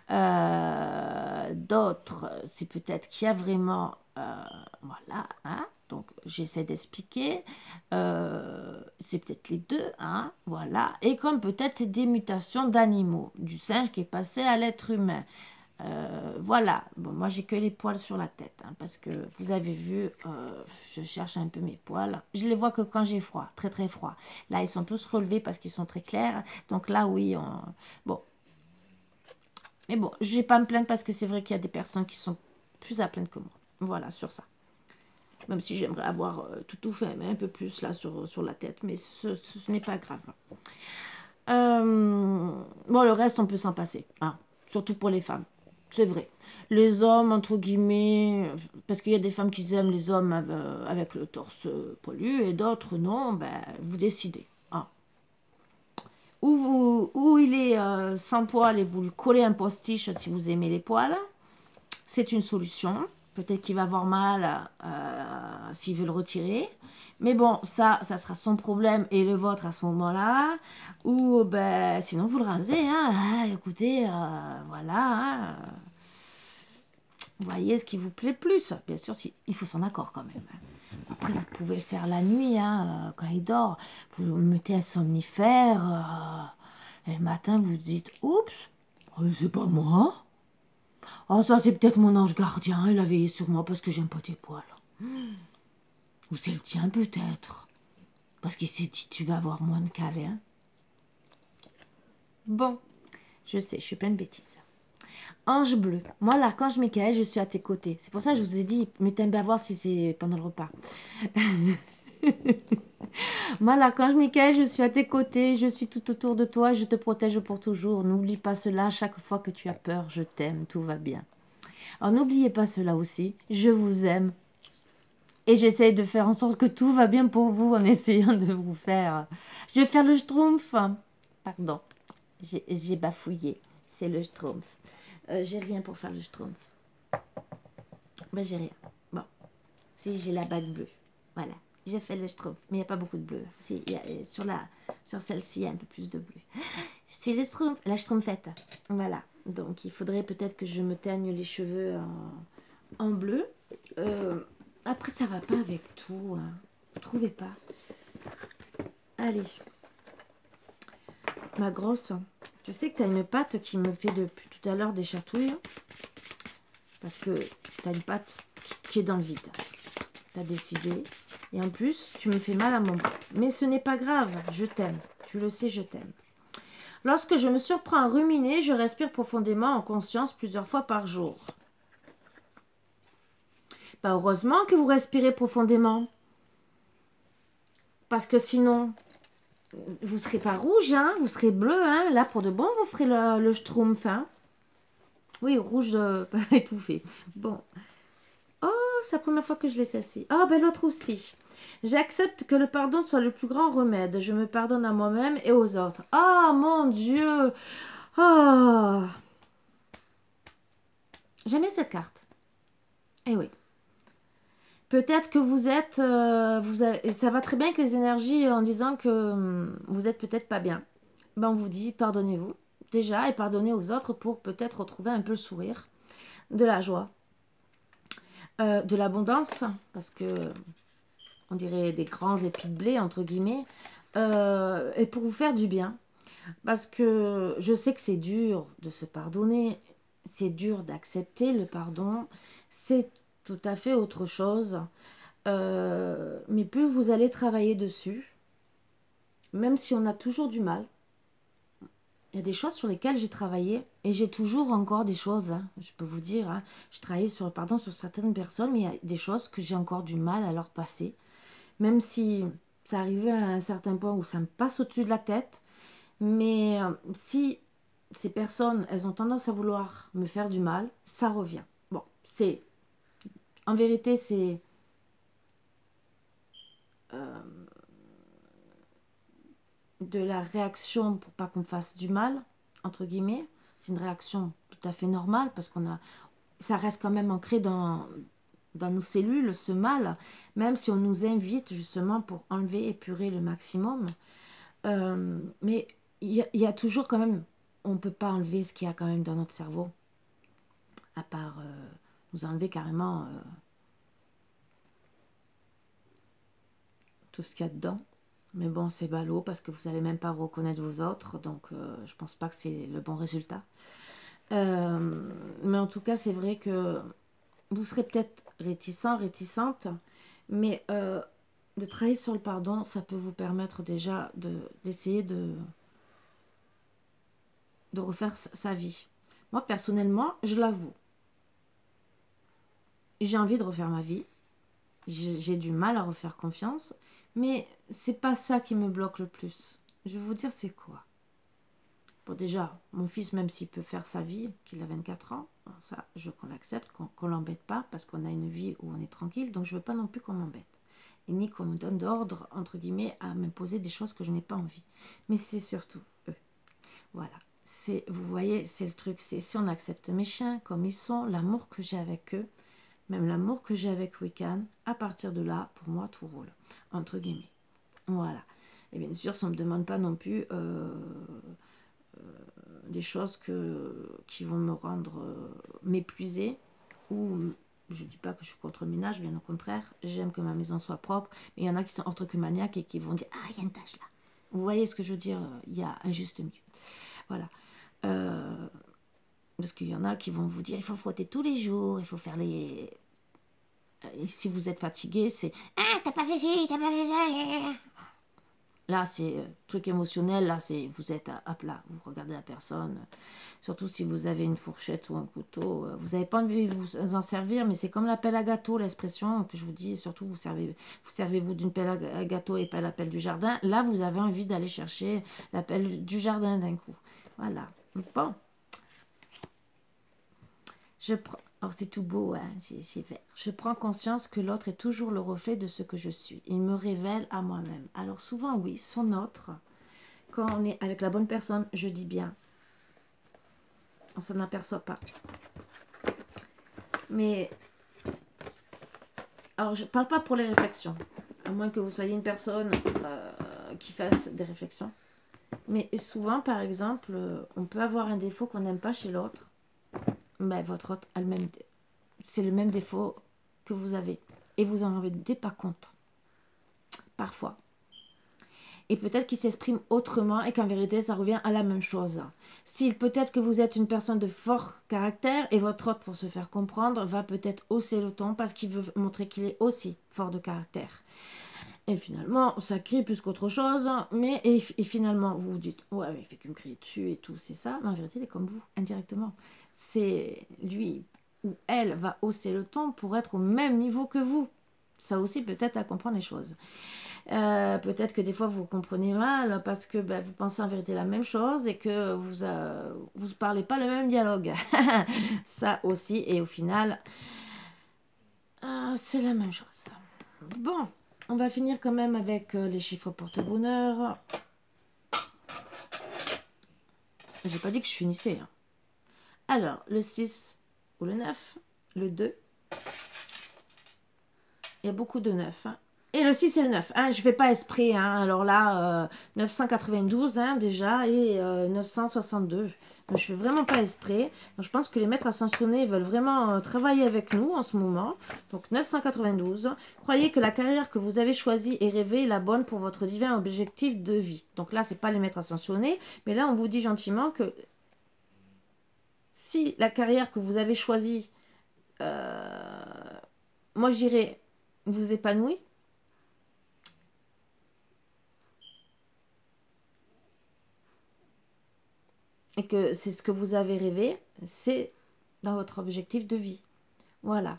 Hein. D'autres, c'est peut-être qu'il y a vraiment... voilà, hein. Donc, j'essaie d'expliquer. C'est peut-être les deux, hein, voilà. Et comme peut-être c'est des mutations d'animaux, du singe qui est passé à l'être humain. Voilà. Bon, moi, j'ai que les poils sur la tête, hein, parce que vous avez vu, je cherche un peu mes poils. Je les vois que quand j'ai froid, très très froid. Là, ils sont tous relevés parce qu'ils sont très clairs. Donc là, oui, bon. Mais bon, je vais pas me plaindre parce que c'est vrai qu'il y a des personnes qui sont plus à plaindre que moi. Voilà, sur ça. Même si j'aimerais avoir tout fait, mais un peu plus là sur la tête. Mais ce n'est pas grave. Bon, le reste, on peut s'en passer. Hein, surtout pour les femmes. C'est vrai. Les hommes, entre guillemets, parce qu'il y a des femmes qui aiment les hommes avec le torse poilu et d'autres non, ben, vous décidez. Hein. Ou il est sans poil et vous lui collez un postiche si vous aimez les poils. C'est une solution. Peut-être qu'il va avoir mal s'il veut le retirer. Mais bon, ça sera son problème et le vôtre à ce moment-là. Ou ben, sinon, vous le rasez. Hein. Ah, écoutez, voilà. Hein. Vous voyez ce qui vous plaît plus. Bien sûr, il faut son accord quand même. Après, vous pouvez le faire la nuit, hein, quand il dort. Vous mettez un somnifère. Et le matin, vous dites, oups, c'est pas moi. Oh, ça, c'est peut-être mon ange gardien. Il a veillé sur moi parce que j'aime pas tes poils. Ou c'est le tien, peut-être. Parce qu'il s'est dit, tu vas avoir moins de câlins. Bon, je sais, je suis pleine de bêtises. Ange bleu. Moi, l'archange Michael, je suis à tes côtés. C'est pour ça que je vous ai dit, mais t'aimes bien voir si c'est pendant le repas. Moi, l'archange Michael, je suis à tes côtés, je suis tout autour de toi et je te protège pour toujours. N'oublie pas cela chaque fois que tu as peur. Je t'aime, tout va bien. Alors, n'oubliez pas cela aussi. Je vous aime. Et j'essaye de faire en sorte que tout va bien pour vous en essayant de vous faire... Je vais faire le schtroumpf. Pardon, j'ai bafouillé. C'est le schtroumpf. J'ai rien pour faire le schtroumpf. Ben, j'ai rien. Bon. Si, j'ai la bague bleue. Voilà. J'ai fait le schtroumpf. Mais il n'y a pas beaucoup de bleu. Si, sur celle-ci, il y a un peu plus de bleu. Je suis le schtroumpf. La schtroumpfette. Voilà. Donc, il faudrait peut-être que je me teigne les cheveux en bleu. Après, ça va pas avec tout. Hein. Vous trouvez pas? Allez. Ma grosse. Je sais que tu as une patte qui me fait depuis tout à l'heure des chatouilles. Parce que tu as une patte qui est dans le vide. Tu as décidé. Et en plus, tu me fais mal à mon bras. Mais ce n'est pas grave. Je t'aime. Tu le sais, je t'aime. Lorsque je me surprends à ruminer, je respire profondément en conscience plusieurs fois par jour. Bah, heureusement que vous respirez profondément. Parce que sinon, vous ne serez pas rouge, hein, vous serez bleu. Hein. Là, pour de bon, vous ferez le schtroumpf. Hein. Oui, rouge étouffé. Bon. Oh, c'est la première fois que je l'ai celle-ci. Ah, ben l'autre aussi. J'accepte que le pardon soit le plus grand remède. Je me pardonne à moi-même et aux autres. Ah, mon Dieu. Ah. J'aimais cette carte. Eh oui. Peut-être que vous êtes... ça va très bien avec les énergies en disant que vous êtes peut-être pas bien. Ben, on vous dit, pardonnez-vous déjà et pardonnez aux autres pour peut-être retrouver un peu le sourire, de la joie, de l'abondance, parce que on dirait des grands épis de blé, entre guillemets, et pour vous faire du bien. Parce que je sais que c'est dur de se pardonner, c'est dur d'accepter le pardon, c'est tout à fait autre chose. Mais plus vous allez travailler dessus, même si on a toujours du mal, il y a des choses sur lesquelles j'ai travaillé et j'ai toujours encore des choses, hein, je peux vous dire, hein, je travaille sur le pardon sur certaines personnes, mais il y a des choses que j'ai encore du mal à leur passer. Même si ça arrivait à un certain point où ça me passe au-dessus de la tête, mais si ces personnes, elles ont tendance à vouloir me faire du mal, ça revient. Bon, c'est... En vérité, c'est... de la réaction pour pas qu'on me fasse du mal, entre guillemets. C'est une réaction tout à fait normale parce qu'on a... Ça reste quand même ancré dans nos cellules, ce mal, même si on nous invite justement pour enlever, épurer le maximum. Mais il y a toujours quand même... On ne peut pas enlever ce qu'il y a quand même dans notre cerveau, à part nous enlever carrément tout ce qu'il y a dedans. Mais bon, c'est ballot parce que vous n'allez même pas vous reconnaître vous autres, donc je pense pas que c'est le bon résultat. Mais en tout cas, c'est vrai que vous serez peut-être réticente, mais de travailler sur le pardon, ça peut vous permettre déjà d'essayer de refaire sa vie. Moi, personnellement, je l'avoue, j'ai envie de refaire ma vie. J'ai du mal à refaire confiance, mais c'est pas ça qui me bloque le plus. Je vais vous dire c'est quoi. Bon, déjà, mon fils, même s'il peut faire sa vie, qu'il a 24 ans, ça, je veux qu'on l'accepte, qu'on l'embête pas, parce qu'on a une vie où on est tranquille, donc je veux pas non plus qu'on m'embête. Et ni qu'on me donne d'ordre, entre guillemets, à m'imposer des choses que je n'ai pas envie. Mais c'est surtout eux. Voilà. Vous voyez, c'est le truc, c'est si on accepte mes chiens comme ils sont, l'amour que j'ai avec eux, même l'amour que j'ai avec Wiccan, à partir de là, pour moi, tout roule, entre guillemets. Voilà. Et bien sûr, ça ne me demande pas non plus des choses qui vont me rendre m'épuiser, ou je ne dis pas que je suis contre le ménage, bien au contraire, j'aime que ma maison soit propre, mais il y en a qui sont orthocumaniaques et qui vont dire « Ah, il y a une tache là ». Vous voyez ce que je veux dire, il y a un juste milieu. Voilà. Parce qu'il y en a qui vont vous dire il faut frotter tous les jours, il faut faire les... Et si vous êtes fatigué, c'est « Ah, t'as pas fait ci, t'as pas fait ça ». Là, c'est truc émotionnel, là, c'est vous êtes à plat, vous regardez la personne. Surtout si vous avez une fourchette ou un couteau, vous n'avez pas envie de vous en servir, mais c'est comme la pelle à gâteau, l'expression que je vous dis, surtout vous servez-vous d'une pelle à gâteau et pas la pelle du jardin. Là, vous avez envie d'aller chercher la pelle du jardin d'un coup. Voilà. Bon. Je prends... Alors c'est tout beau, hein, c'est vert. Je prends conscience que l'autre est toujours le reflet de ce que je suis. Il me révèle à moi-même. Alors souvent, oui, son autre, quand on est avec la bonne personne, je dis bien, on s'en aperçoit pas. Mais, alors je parle pas pour les réflexions, à moins que vous soyez une personne qui fasse des réflexions. Mais souvent, par exemple, on peut avoir un défaut qu'on n'aime pas chez l'autre. Ben, votre autre a c'est le même défaut que vous avez. Et vous en rendez pas compte. Parfois. Et peut-être qu'il s'exprime autrement et qu'en vérité, ça revient à la même chose. Style, peut-être que vous êtes une personne de fort caractère et votre autre, pour se faire comprendre, va peut-être hausser le ton parce qu'il veut montrer qu'il est aussi fort de caractère. Et finalement, ça crie plus qu'autre chose. Mais et finalement, vous vous dites, ouais, mais il fait que me crier dessus et tout, c'est ça. Mais en vérité, il est comme vous, indirectement. C'est lui ou elle va hausser le ton pour être au même niveau que vous. Ça aussi, peut-être à comprendre les choses. Peut-être que des fois, vous comprenez mal parce que vous pensez en vérité la même chose et que vous parlez pas le même dialogue. Ça aussi, et au final, c'est la même chose. Bon, on va finir quand même avec les chiffres porte-bonheur. J'ai pas dit que je finissais. Hein. Alors, le 6 ou le 9, le 2. Il y a beaucoup de 9. Hein. Et le 6 et le 9. Hein, je ne fais pas esprit. Hein. Alors là, 992 hein, déjà et 962. Donc, je ne fais vraiment pas esprit. Donc, je pense que les maîtres ascensionnés veulent vraiment travailler avec nous en ce moment. Donc 992. Croyez que la carrière que vous avez choisie et rêvée est la bonne pour votre divin objectif de vie. Donc là, ce n'est pas les maîtres ascensionnés. Mais là, on vous dit gentiment que si la carrière que vous avez choisie, moi je dirais, vous épanouit, et que c'est ce que vous avez rêvé, c'est dans votre objectif de vie. Voilà.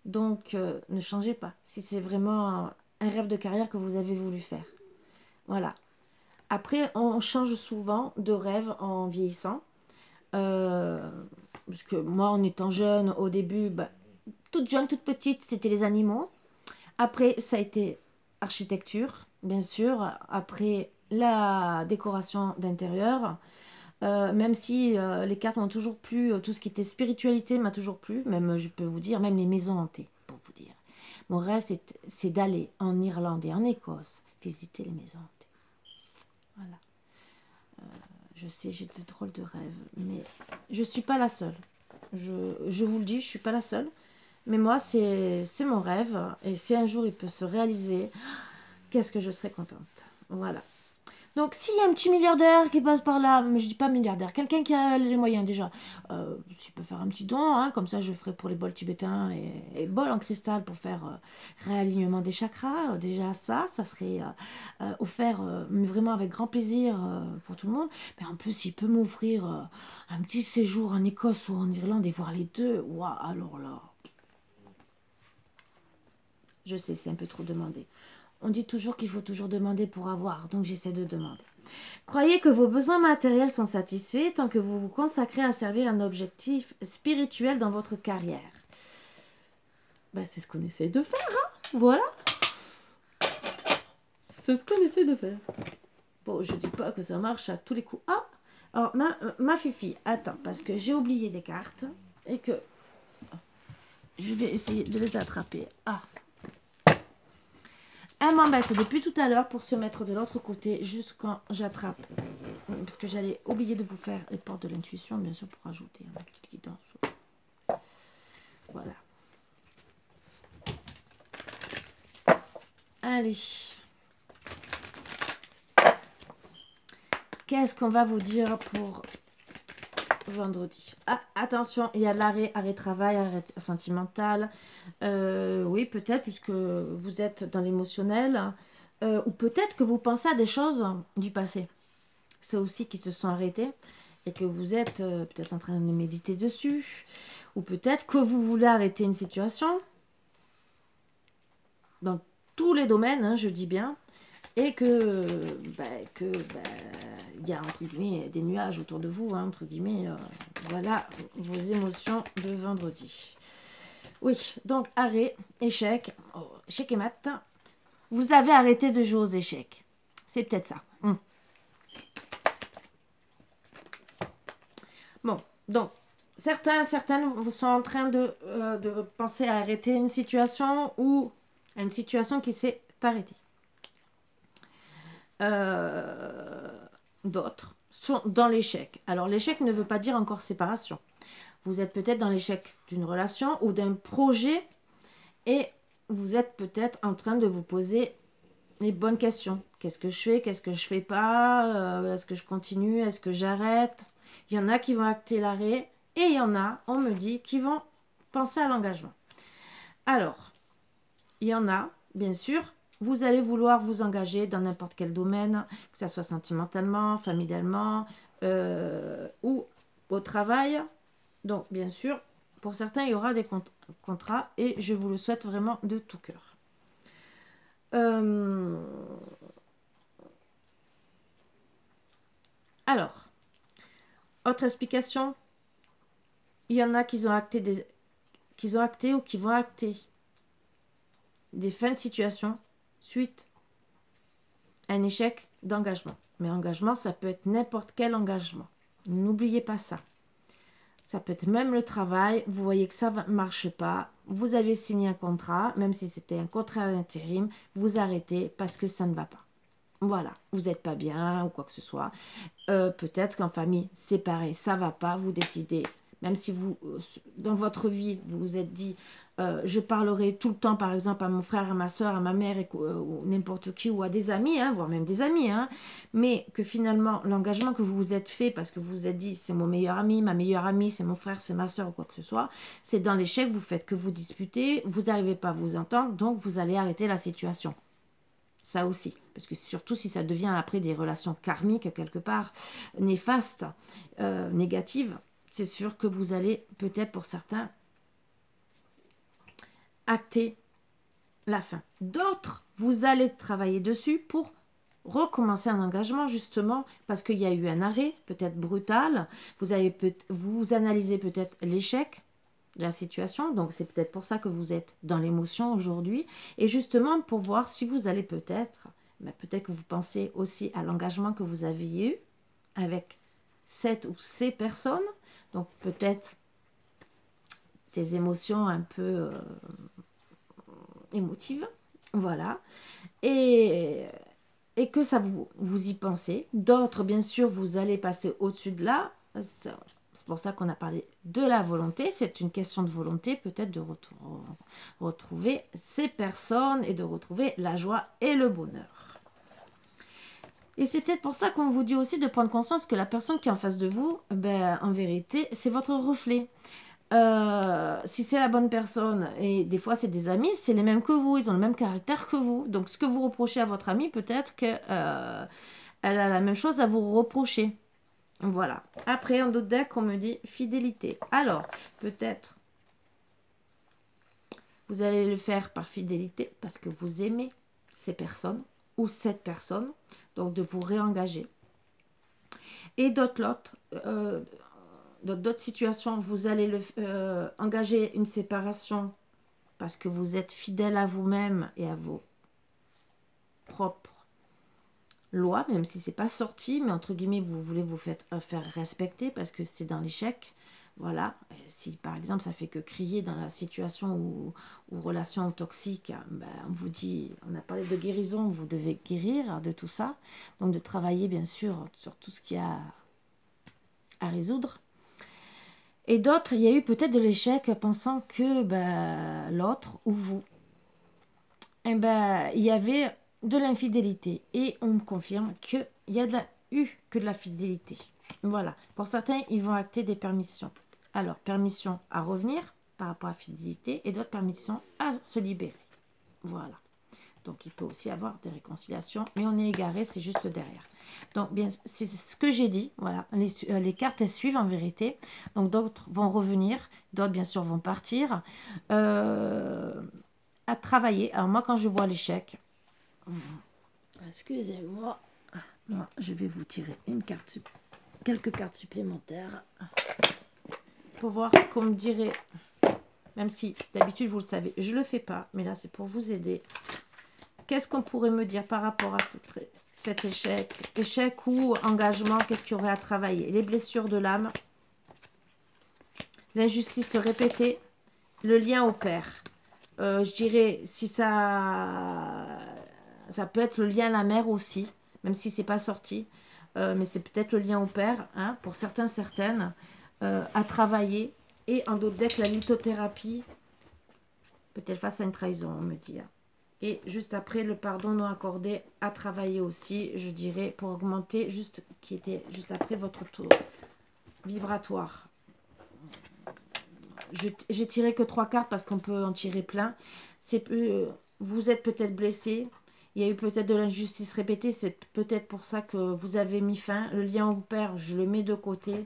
Donc, ne changez pas. Si c'est vraiment un rêve de carrière que vous avez voulu faire. Voilà. Après, on change souvent de rêve en vieillissant. Parce que moi, en étant jeune, au début, toute jeune, toute petite, c'était les animaux. Après, ça a été architecture, bien sûr. Après, la décoration d'intérieur. Même si les cartes m'ont toujours plu, tout ce qui était spiritualité m'a toujours plu, même je peux vous dire, même les maisons hantées, pour vous dire. Mon rêve, c'est d'aller en Irlande et en Écosse visiter les maisons hantées. Voilà. Je sais, j'ai de drôles de rêves, mais je ne suis pas la seule. Je vous le dis, je ne suis pas la seule. Mais moi, c'est mon rêve, et si un jour il peut se réaliser, qu'est-ce que je serais contente. Voilà. Donc, s'il y a un petit milliardaire qui passe par là, mais je dis pas milliardaire, quelqu'un qui a les moyens déjà, s'il peut faire un petit don, hein, comme ça je ferai pour les bols tibétains et bols en cristal pour faire réalignement des chakras, déjà ça serait offert mais vraiment avec grand plaisir pour tout le monde. Mais en plus, il peut m'offrir un petit séjour en Écosse ou en Irlande et voir les deux. Waouh, alors là, je sais, c'est un peu trop demandé. On dit toujours qu'il faut toujours demander pour avoir, donc j'essaie de demander. Croyez que vos besoins matériels sont satisfaits tant que vous vous consacrez à servir un objectif spirituel dans votre carrière. C'est ce qu'on essaie de faire, hein. Voilà. C'est ce qu'on essaie de faire. Bon, je dis pas que ça marche à tous les coups. Ah, alors ma fifi, attends, parce que j'ai oublié des cartes et que je vais essayer de les attraper. Ah. Elle m'embête depuis tout à l'heure pour se mettre de l'autre côté, juste quand j'attrape. Parce que j'allais oublier de vous faire les portes de l'intuition, bien sûr, pour ajouter une petite guidance. Voilà. Allez. Qu'est-ce qu'on va vous dire pour vendredi? Ah, attention, il y a l'arrêt, arrêt travail, arrêt sentimental. Oui, peut-être, puisque vous êtes dans l'émotionnel. Ou peut-être que vous pensez à des choses du passé. C'est aussi qui se sont arrêtées. Et que vous êtes peut-être en train de méditer dessus. Ou peut-être que vous voulez arrêter une situation. Dans tous les domaines, hein, je dis bien. Et que il y a entre guillemets des nuages autour de vous, hein, entre guillemets, voilà vos émotions de vendredi. Oui, donc arrêt, échec, échec et mat. Vous avez arrêté de jouer aux échecs. C'est peut-être ça. Bon, donc certaines sont en train de penser à arrêter une situation ou à une situation qui s'est arrêtée. D'autres sont dans l'échec. Alors l'échec ne veut pas dire encore séparation. Vous êtes peut-être dans l'échec d'une relation ou d'un projet et vous êtes peut-être en train de vous poser les bonnes questions. Qu'est-ce que je fais? Qu'est-ce que je fais pas? Est-ce que je continue? Est-ce que j'arrête? Il y en a qui vont acter l'arrêt et il y en a, on me dit, qui vont penser à l'engagement. Alors, il y en a, bien sûr, vous allez vouloir vous engager dans n'importe quel domaine, que ce soit sentimentalement, familialement ou au travail. Donc, bien sûr, pour certains, il y aura des contrats et je vous le souhaite vraiment de tout cœur. Alors, autre explication, il y en a qui ont acté ou qui vont acter des fins de situation suite à un échec d'engagement. Mais engagement, ça peut être n'importe quel engagement. N'oubliez pas ça. Ça peut être même le travail. Vous voyez que ça ne marche pas. Vous avez signé un contrat, même si c'était un contrat d'intérim. Vous arrêtez parce que ça ne va pas. Voilà, vous n'êtes pas bien ou quoi que ce soit. Peut-être qu'en famille, c'est pareil, ça ne va pas. Vous décidez, même si vous, dans votre vie, vous vous êtes dit, je parlerai tout le temps, par exemple, à mon frère, à ma soeur, à ma mère, ou n'importe qui, ou à des amis, voire même des amis, mais que finalement, l'engagement que vous vous êtes fait, parce que vous vous êtes dit, c'est mon meilleur ami, ma meilleure amie, c'est mon frère, c'est ma soeur, ou quoi que ce soit, c'est dans l'échec, vous faites que vous disputez, vous n'arrivez pas à vous entendre, donc vous allez arrêter la situation. Ça aussi, parce que surtout si ça devient après des relations karmiques, quelque part, néfastes, négatives, c'est sûr que vous allez, peut-être pour certains, acter la fin. D'autres, vous allez travailler dessus pour recommencer un engagement, justement, parce qu'il y a eu un arrêt, peut-être brutal, vous analysez peut-être l'échec de la situation, donc c'est peut-être pour ça que vous êtes dans l'émotion aujourd'hui, et justement pour voir si vous allez peut-être que vous pensez aussi à l'engagement que vous aviez eu avec cette ou ces personnes, donc peut-être des émotions un peu émotives, voilà, et que ça vous y pensez. D'autres, bien sûr, vous allez passer au-dessus de là. C'est pour ça qu'on a parlé de la volonté. C'est une question de volonté, peut-être de retrouver ces personnes et de retrouver la joie et le bonheur. Et c'est peut-être pour ça qu'on vous dit aussi de prendre conscience que la personne qui est en face de vous, en vérité, c'est votre reflet. Si c'est la bonne personne, et des fois c'est des amis, c'est les mêmes que vous, ils ont le même caractère que vous. Donc ce que vous reprochez à votre amie, peut-être qu'elle a la même chose à vous reprocher. Voilà. Après, en d'autres decks, on me dit fidélité. Alors, peut-être, vous allez le faire par fidélité, parce que vous aimez ces personnes, ou cette personne, donc de vous réengager. Et d'autres situations, vous allez engager une séparation parce que vous êtes fidèle à vous-même et à vos propres lois, même si c'est pas sorti, mais entre guillemets, vous voulez vous faire respecter parce que c'est dans l'échec. Voilà, si par exemple ça fait que crier dans la situation ou relation toxique, on vous dit, on a parlé de guérison, vous devez guérir de tout ça, donc de travailler bien sûr sur tout ce qu'il y a à résoudre. Et d'autres, il y a eu peut-être de l'échec pensant que l'autre ou vous, il y avait de l'infidélité. Et on me confirme qu'il y a eu que de la fidélité. Voilà. Pour certains, ils vont acter des permissions. Alors, permission à revenir par rapport à la fidélité et d'autres permissions à se libérer. Voilà. Donc, il peut aussi y avoir des réconciliations, mais on est égaré, c'est juste derrière. Donc, bien, c'est ce que j'ai dit. Voilà, les cartes, elles suivent en vérité. Donc, d'autres vont revenir, d'autres, bien sûr, vont partir. À travailler. Alors, moi, quand je vois l'échec, excusez-moi, je vais vous tirer quelques cartes supplémentaires pour voir ce qu'on me dirait. Même si, d'habitude, vous le savez, je ne le fais pas, mais là, c'est pour vous aider. Qu'est-ce qu'on pourrait me dire par rapport à cet échec? Échec ou engagement, qu'est-ce qu'il y aurait à travailler? Les blessures de l'âme, l'injustice répétée, le lien au père. Je dirais, si ça peut être le lien à la mère aussi, même si c'est pas sorti, mais c'est peut-être le lien au père, pour certains, certaines, à travailler. Et en d'autres decks, la lithothérapie, peut-être face à une trahison, on me dit. Et juste après, le pardon non accordé à travailler aussi, je dirais, pour augmenter, qui était juste après votre taux vibratoire. J'ai tiré que 3 cartes parce qu'on peut en tirer plein. Vous êtes peut-être blessé, Il y a eu peut-être de l'injustice répétée, c'est peut-être pour ça que vous avez mis fin. Le lien au père, je le mets de côté,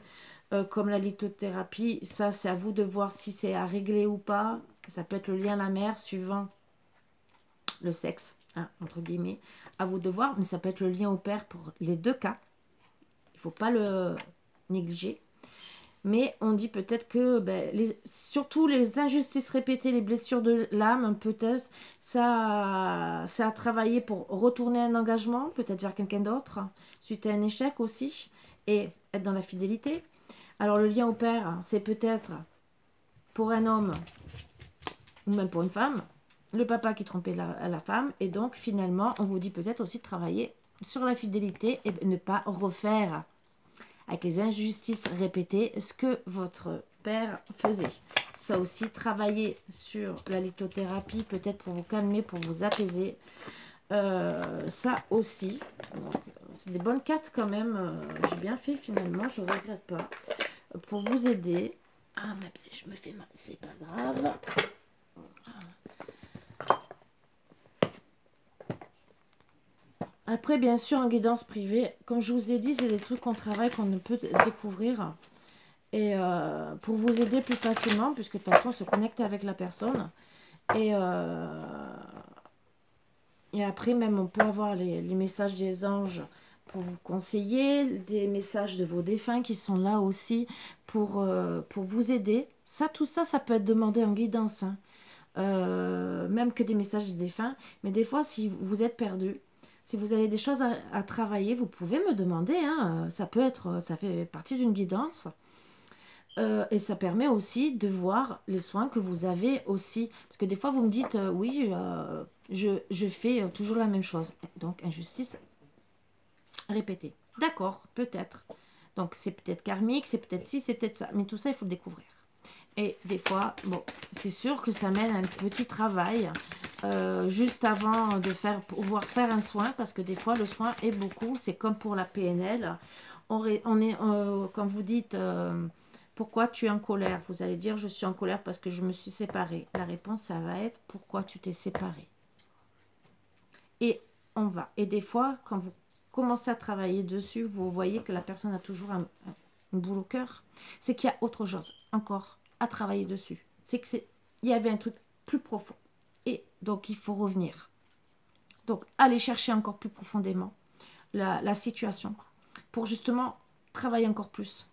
comme la lithothérapie. Ça, c'est à vous de voir si c'est à régler ou pas. Ça peut être le lien à la mère, suivant le sexe, hein, entre guillemets. À vous de voir, mais ça peut être le lien au père pour les deux cas. Il ne faut pas le négliger. Mais on dit peut-être que, surtout les injustices répétées, les blessures de l'âme, peut-être, ça a travaillé pour retourner un engagement, peut-être vers quelqu'un d'autre, suite à un échec aussi, et être dans la fidélité. Alors le lien au père, c'est peut-être pour un homme, ou même pour une femme, le papa qui trompait la femme, et donc finalement, on vous dit peut-être aussi de travailler sur la fidélité et ne pas refaire avec les injustices répétées, ce que votre père faisait. Ça aussi, travailler sur la lithothérapie, peut-être pour vous calmer, pour vous apaiser. Ça aussi. C'est des bonnes cartes quand même. J'ai bien fait finalement, je ne regrette pas. Pour vous aider. Ah, même si je me fais mal, c'est pas grave. Après, bien sûr, en guidance privée, comme je vous ai dit, c'est des trucs qu'on travaille, qu'on ne peut découvrir. Et pour vous aider plus facilement, puisque de toute façon, on se connecte avec la personne. Et après, même, on peut avoir les messages des anges pour vous conseiller, des messages de vos défunts qui sont là aussi pour vous aider. Ça, tout ça, ça peut être demandé en guidance. Hein. Même que des messages des défunts. Mais des fois, si vous êtes perdu, si vous avez des choses à travailler, vous pouvez me demander. Hein. Ça peut être, ça fait partie d'une guidance. Et ça permet aussi de voir les soins que vous avez aussi. Parce que des fois, vous me dites, oui, je fais toujours la même chose. Donc, injustice répétée. D'accord, peut-être. Donc, c'est peut-être karmique, c'est peut-être ci, c'est peut-être ça. Mais tout ça, il faut le découvrir. Et des fois, bon, c'est sûr que ça mène à un petit travail juste avant de pouvoir faire un soin. Parce que des fois, le soin est beaucoup. C'est comme pour la PNL. Quand vous dites... pourquoi tu es en colère? Vous allez dire, je suis en colère parce que je me suis séparée. La réponse, ça va être, pourquoi tu t'es séparée? Et on va. Et des fois, quand vous commencez à travailler dessus, vous voyez que la personne a toujours un boule au cœur. C'est qu'il y a autre chose encore à travailler dessus. C'est qu'il y avait un truc plus profond. Et donc, il faut revenir. Donc, aller chercher encore plus profondément la situation pour justement travailler encore plus.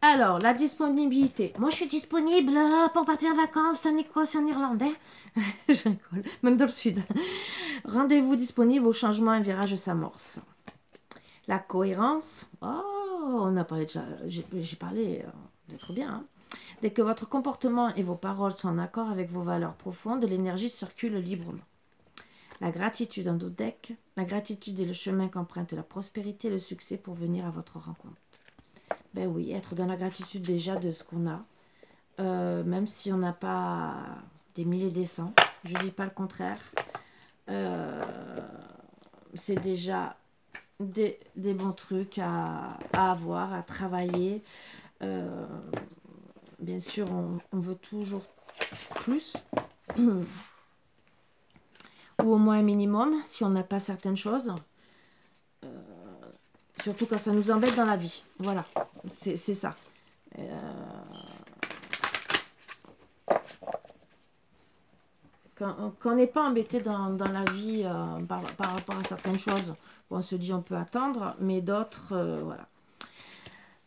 Alors, la disponibilité. Moi, je suis disponible pour partir en vacances en Écosse et en Irlande. Hein. Je rigole, même dans le sud. Rendez-vous disponible au changement, un virage s'amorce. La cohérence. Oh, on a parlé déjà. J'ai parlé d'être bien. Hein. Dès que votre comportement et vos paroles sont en accord avec vos valeurs profondes, l'énergie circule librement. La gratitude en d'autres decks. La gratitude est le chemin qu'emprunte la prospérité et le succès pour venir à votre rencontre. Ben oui, être dans la gratitude déjà de ce qu'on a, même si on n'a pas des milliers et des cents, je ne dis pas le contraire, c'est déjà des bons trucs à avoir, à travailler. Bien sûr, on veut toujours plus, ou au moins un minimum, si on n'a pas certaines choses. Surtout quand ça nous embête dans la vie. Voilà, c'est ça. Quand on n'est pas embêté dans la vie par rapport à certaines choses, on se dit on peut attendre, mais d'autres, voilà.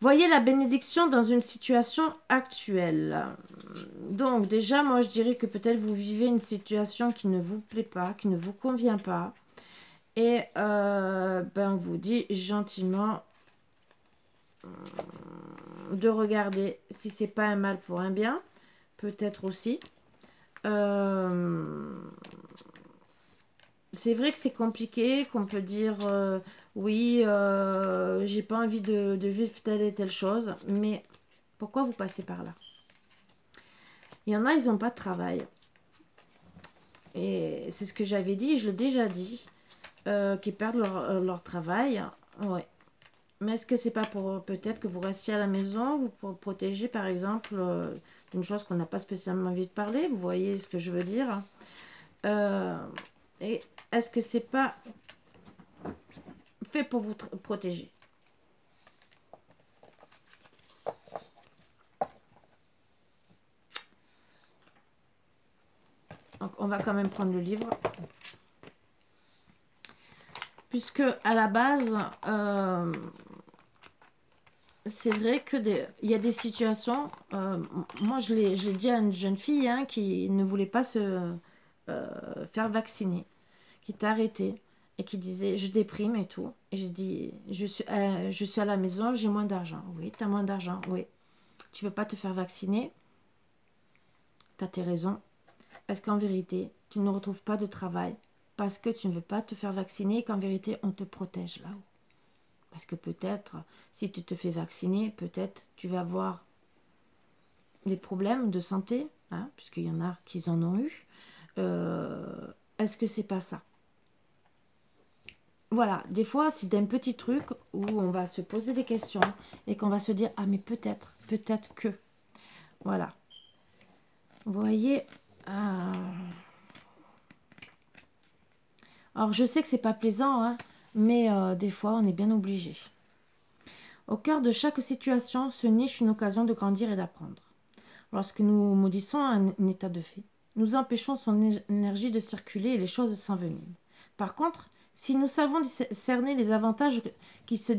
Voyez la bénédiction dans une situation actuelle. Donc déjà, moi je dirais que peut-être vous vivez une situation qui ne vous plaît pas, qui ne vous convient pas. Et on vous dit gentiment de regarder si c'est pas un mal pour un bien, peut-être aussi. C'est vrai que c'est compliqué, qu'on peut dire oui, j'ai pas envie de vivre telle et telle chose, mais pourquoi vous passez par là? Il y en a, ils n'ont pas de travail. Et c'est ce que j'avais dit, je l'ai déjà dit, qui perdent leur travail. Ouais. Mais est-ce que c'est pas pour peut-être que vous restiez à la maison, vous pour protéger par exemple d'une chose qu'on n'a pas spécialement envie de parler, vous voyez ce que je veux dire. Et est-ce que c'est pas fait pour vous protéger? Donc on va quand même prendre le livre. Puisque à la base, c'est vrai que il y a des situations, moi je l'ai dit à une jeune fille hein, qui ne voulait pas se faire vacciner, qui t'a arrêté et qui disait je déprime et tout. Et j'ai dit je suis à la maison, j'ai moins d'argent. Oui, tu as moins d'argent, oui. Tu veux pas te faire vacciner, tu as tes raisons. Parce qu'en vérité, tu ne retrouves pas de travail parce que tu ne veux pas te faire vacciner et qu'en vérité, on te protège là-haut. Parce que peut-être, si tu te fais vacciner, peut-être tu vas avoir des problèmes de santé, hein, puisqu'il y en a qui en ont eu. Est-ce que c'est pas ça? Voilà, des fois, c'est d'un petit truc où on va se poser des questions et qu'on va se dire, ah mais peut-être que. Voilà. Vous voyez, alors je sais que c'est pas plaisant, hein, mais des fois, on est bien obligé. Au cœur de chaque situation se niche une occasion de grandir et d'apprendre. Lorsque nous maudissons un état de fait, nous empêchons son énergie de circuler et les choses s'enveniment. Par contre, si nous savons cerner les avantages qui se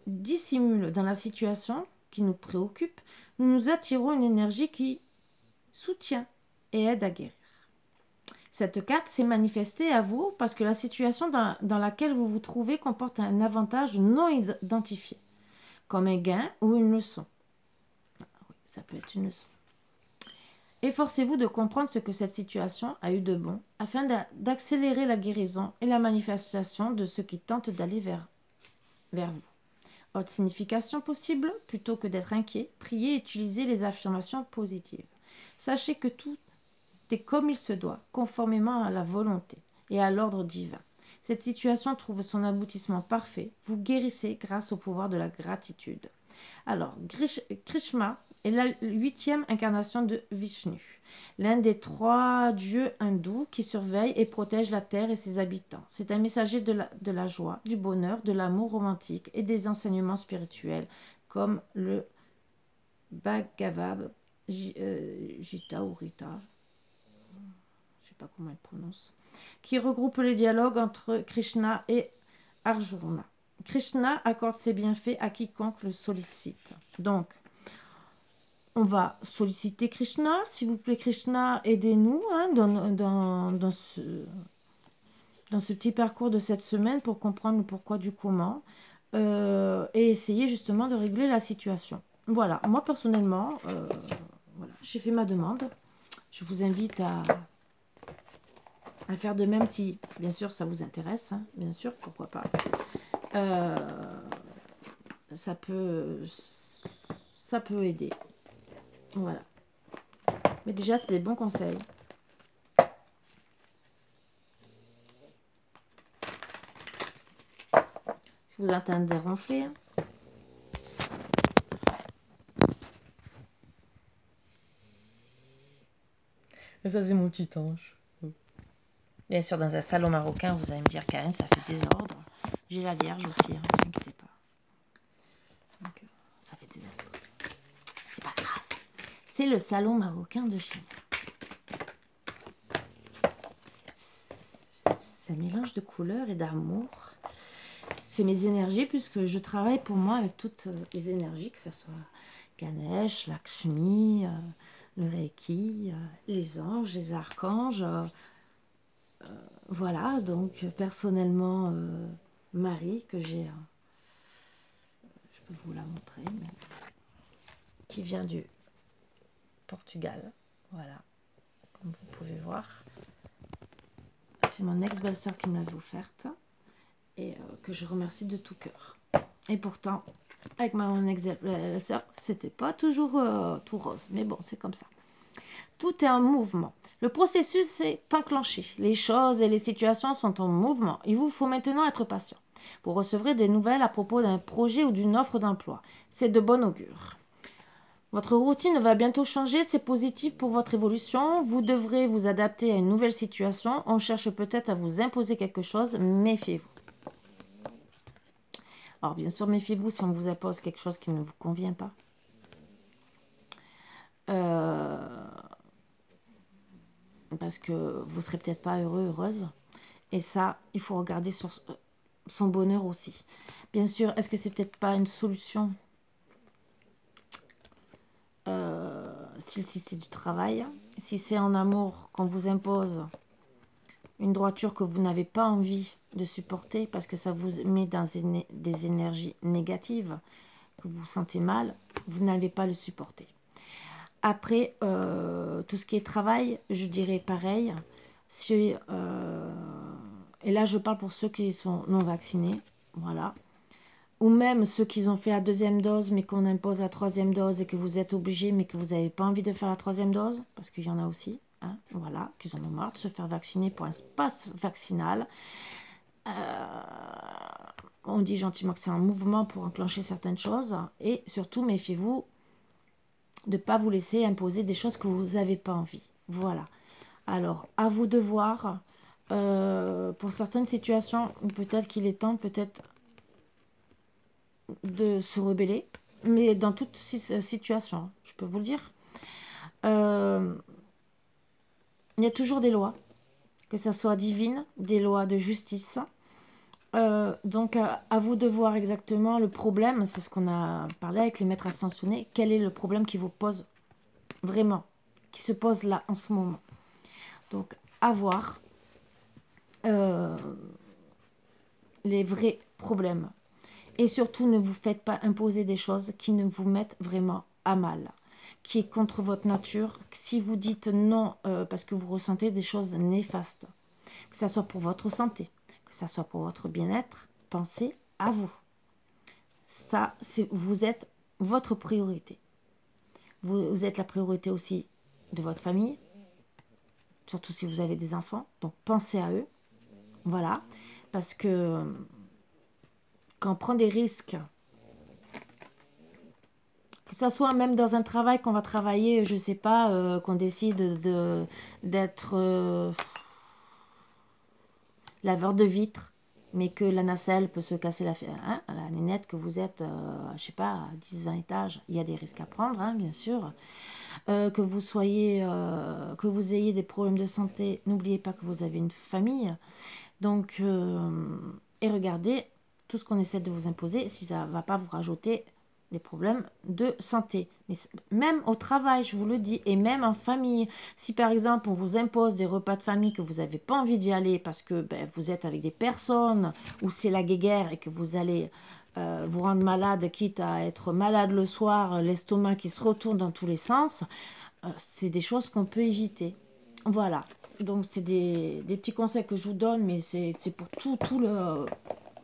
dissimulent dans la situation qui nous préoccupe, nous nous attirons une énergie qui soutient et aide à guérir. Cette carte s'est manifestée à vous parce que la situation dans laquelle vous vous trouvez comporte un avantage non identifié, comme un gain ou une leçon. Oui, ça peut être une leçon. Efforcez-vous de comprendre ce que cette situation a eu de bon, afin d'accélérer la guérison et la manifestation de ce qui tente d'aller vers vous. Autre signification possible, plutôt que d'être inquiet, priez et utilisez les affirmations positives. Sachez que tout est comme il se doit, conformément à la volonté et à l'ordre divin. Cette situation trouve son aboutissement parfait. Vous guérissez grâce au pouvoir de la gratitude. Alors, Krishna est la 8e incarnation de Vishnu, l'un des 3 dieux hindous qui surveille et protège la terre et ses habitants. C'est un messager de la joie, du bonheur, de l'amour romantique et des enseignements spirituels comme le Bhagavad Gita ou Rita, je ne sais pas comment elle prononce, qui regroupe les dialogues entre Krishna et Arjuna. Krishna accorde ses bienfaits à quiconque le sollicite. Donc, on va solliciter Krishna. S'il vous plaît, Krishna, aidez-nous hein, dans ce petit parcours de cette semaine pour comprendre le pourquoi du comment et essayer justement de régler la situation. Voilà, moi personnellement, voilà, j'ai fait ma demande. Je vous invite à faire de même si, bien sûr, ça vous intéresse. Hein, bien sûr, pourquoi pas. Ça peut aider. Voilà. Mais déjà, c'est des bons conseils. Si vous entendez ronfler. Hein. Et ça, c'est mon petit ange. Bien sûr, dans un salon marocain, vous allez me dire, Karine, ça fait désordre. J'ai la Vierge aussi, hein, ne vous inquiétez pas. Donc, ça fait désordre. C'est pas grave. C'est le salon marocain de chez nous. C'est un mélange de couleurs et d'amour. C'est mes énergies, puisque je travaille pour moi avec toutes les énergies, que ce soit Ganesh, Lakshmi, le Reiki, les anges, les archanges. Voilà, donc personnellement, Marie, que j'ai, je peux vous la montrer, mais, qui vient du Portugal, voilà, comme vous pouvez voir. C'est mon ex-belle-sœur qui me l'avait offerte et que je remercie de tout cœur. Et pourtant, avec mon ex-belle-sœur, c'était pas toujours tout rose, mais bon, c'est comme ça. Tout est en mouvement. Le processus est enclenché. Les choses et les situations sont en mouvement. Il vous faut maintenant être patient. Vous recevrez des nouvelles à propos d'un projet ou d'une offre d'emploi. C'est de bon augure. Votre routine va bientôt changer, c'est positif pour votre évolution. Vous devrez vous adapter à une nouvelle situation. On cherche peut-être à vous imposer quelque chose, méfiez-vous. Alors bien sûr, méfiez-vous si on vous impose quelque chose qui ne vous convient pas. Parce que vous ne serez peut-être pas heureux, heureuse. Et ça, il faut regarder sur son bonheur aussi. Bien sûr, est-ce que c'est peut-être pas une solution style si c'est du travail, si c'est en amour qu'on vous impose une droiture que vous n'avez pas envie de supporter parce que ça vous met dans des énergies négatives, que vous vous sentez mal, vous n'avez pas le supporter. Après, tout ce qui est travail, je dirais pareil. Si, et là, je parle pour ceux qui sont non vaccinés, voilà. Ou même ceux qui ont fait la 2e dose, mais qu'on impose la 3e dose et que vous êtes obligé, mais que vous n'avez pas envie de faire la 3e dose, parce qu'il y en a aussi, hein, voilà, qui en ont marre de se faire vacciner pour un passe vaccinal. On dit gentiment que c'est un mouvement pour enclencher certaines choses, et surtout, méfiez-vous de ne pas vous laisser imposer des choses que vous n'avez pas envie. Voilà. Alors, à vous de voir. Pour certaines situations, peut-être qu'il est temps, peut-être de se rebeller, mais dans toute situation, je peux vous le dire. Il y a toujours des lois, que ce soit divines, des lois de justice. Donc, à vous de voir exactement le problème, c'est ce qu'on a parlé avec les maîtres ascensionnés, quel est le problème qui vous pose vraiment, qui se pose là en ce moment. Donc, à voir les vrais problèmes. Et surtout, ne vous faites pas imposer des choses qui ne vous mettent vraiment à mal, qui est contre votre nature. Si vous dites non parce que vous ressentez des choses néfastes, que ce soit pour votre santé, que ce soit pour votre bien-être, pensez à vous. Ça, vous êtes votre priorité. Vous êtes la priorité aussi de votre famille, surtout si vous avez des enfants. Donc, pensez à eux. Voilà. Parce que quand on prend des risques, que ce soit même dans un travail qu'on va travailler, je ne sais pas, qu'on décide d'être laveur de vitres, mais que la nacelle peut se casser la nénette, que vous êtes, je ne sais pas, à 10-20 étages, il y a des risques à prendre, hein, bien sûr. Que vous ayez des problèmes de santé, n'oubliez pas que vous avez une famille. Donc, et regardez tout ce qu'on essaie de vous imposer, si ça ne va pas vous rajouter des problèmes de santé. Mais même au travail, je vous le dis, et même en famille, si par exemple on vous impose des repas de famille que vous n'avez pas envie d'y aller parce que vous êtes avec des personnes où c'est la guéguerre et que vous allez vous rendre malade, quitte à être malade le soir, l'estomac qui se retourne dans tous les sens, c'est des choses qu'on peut éviter. Voilà, donc c'est des petits conseils que je vous donne, mais c'est pour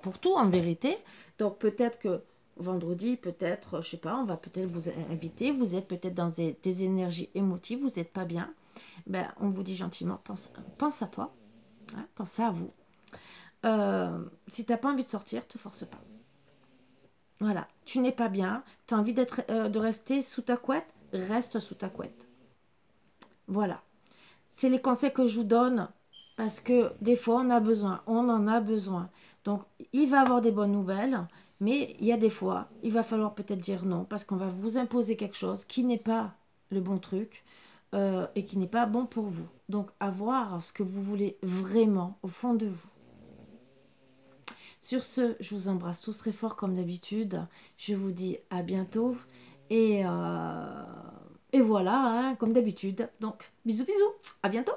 pour tout en vérité. Donc peut-être que vendredi, peut-être, je sais pas, on va peut-être vous inviter, vous êtes peut-être dans des énergies émotives, vous n'êtes pas bien, on vous dit gentiment, pense à toi, hein, pense à vous. Si tu n'as pas envie de sortir, ne te force pas. Voilà, tu n'es pas bien, tu as envie de rester sous ta couette, reste sous ta couette. Voilà. C'est les conseils que je vous donne parce que des fois on en a besoin. Donc il va y avoir des bonnes nouvelles, mais il y a des fois, il va falloir peut-être dire non parce qu'on va vous imposer quelque chose qui n'est pas le bon truc et qui n'est pas bon pour vous. Donc à voir ce que vous voulez vraiment au fond de vous. Sur ce, je vous embrasse tous très fort comme d'habitude. Je vous dis à bientôt et voilà, hein, comme d'habitude. Donc bisous bisous, à bientôt.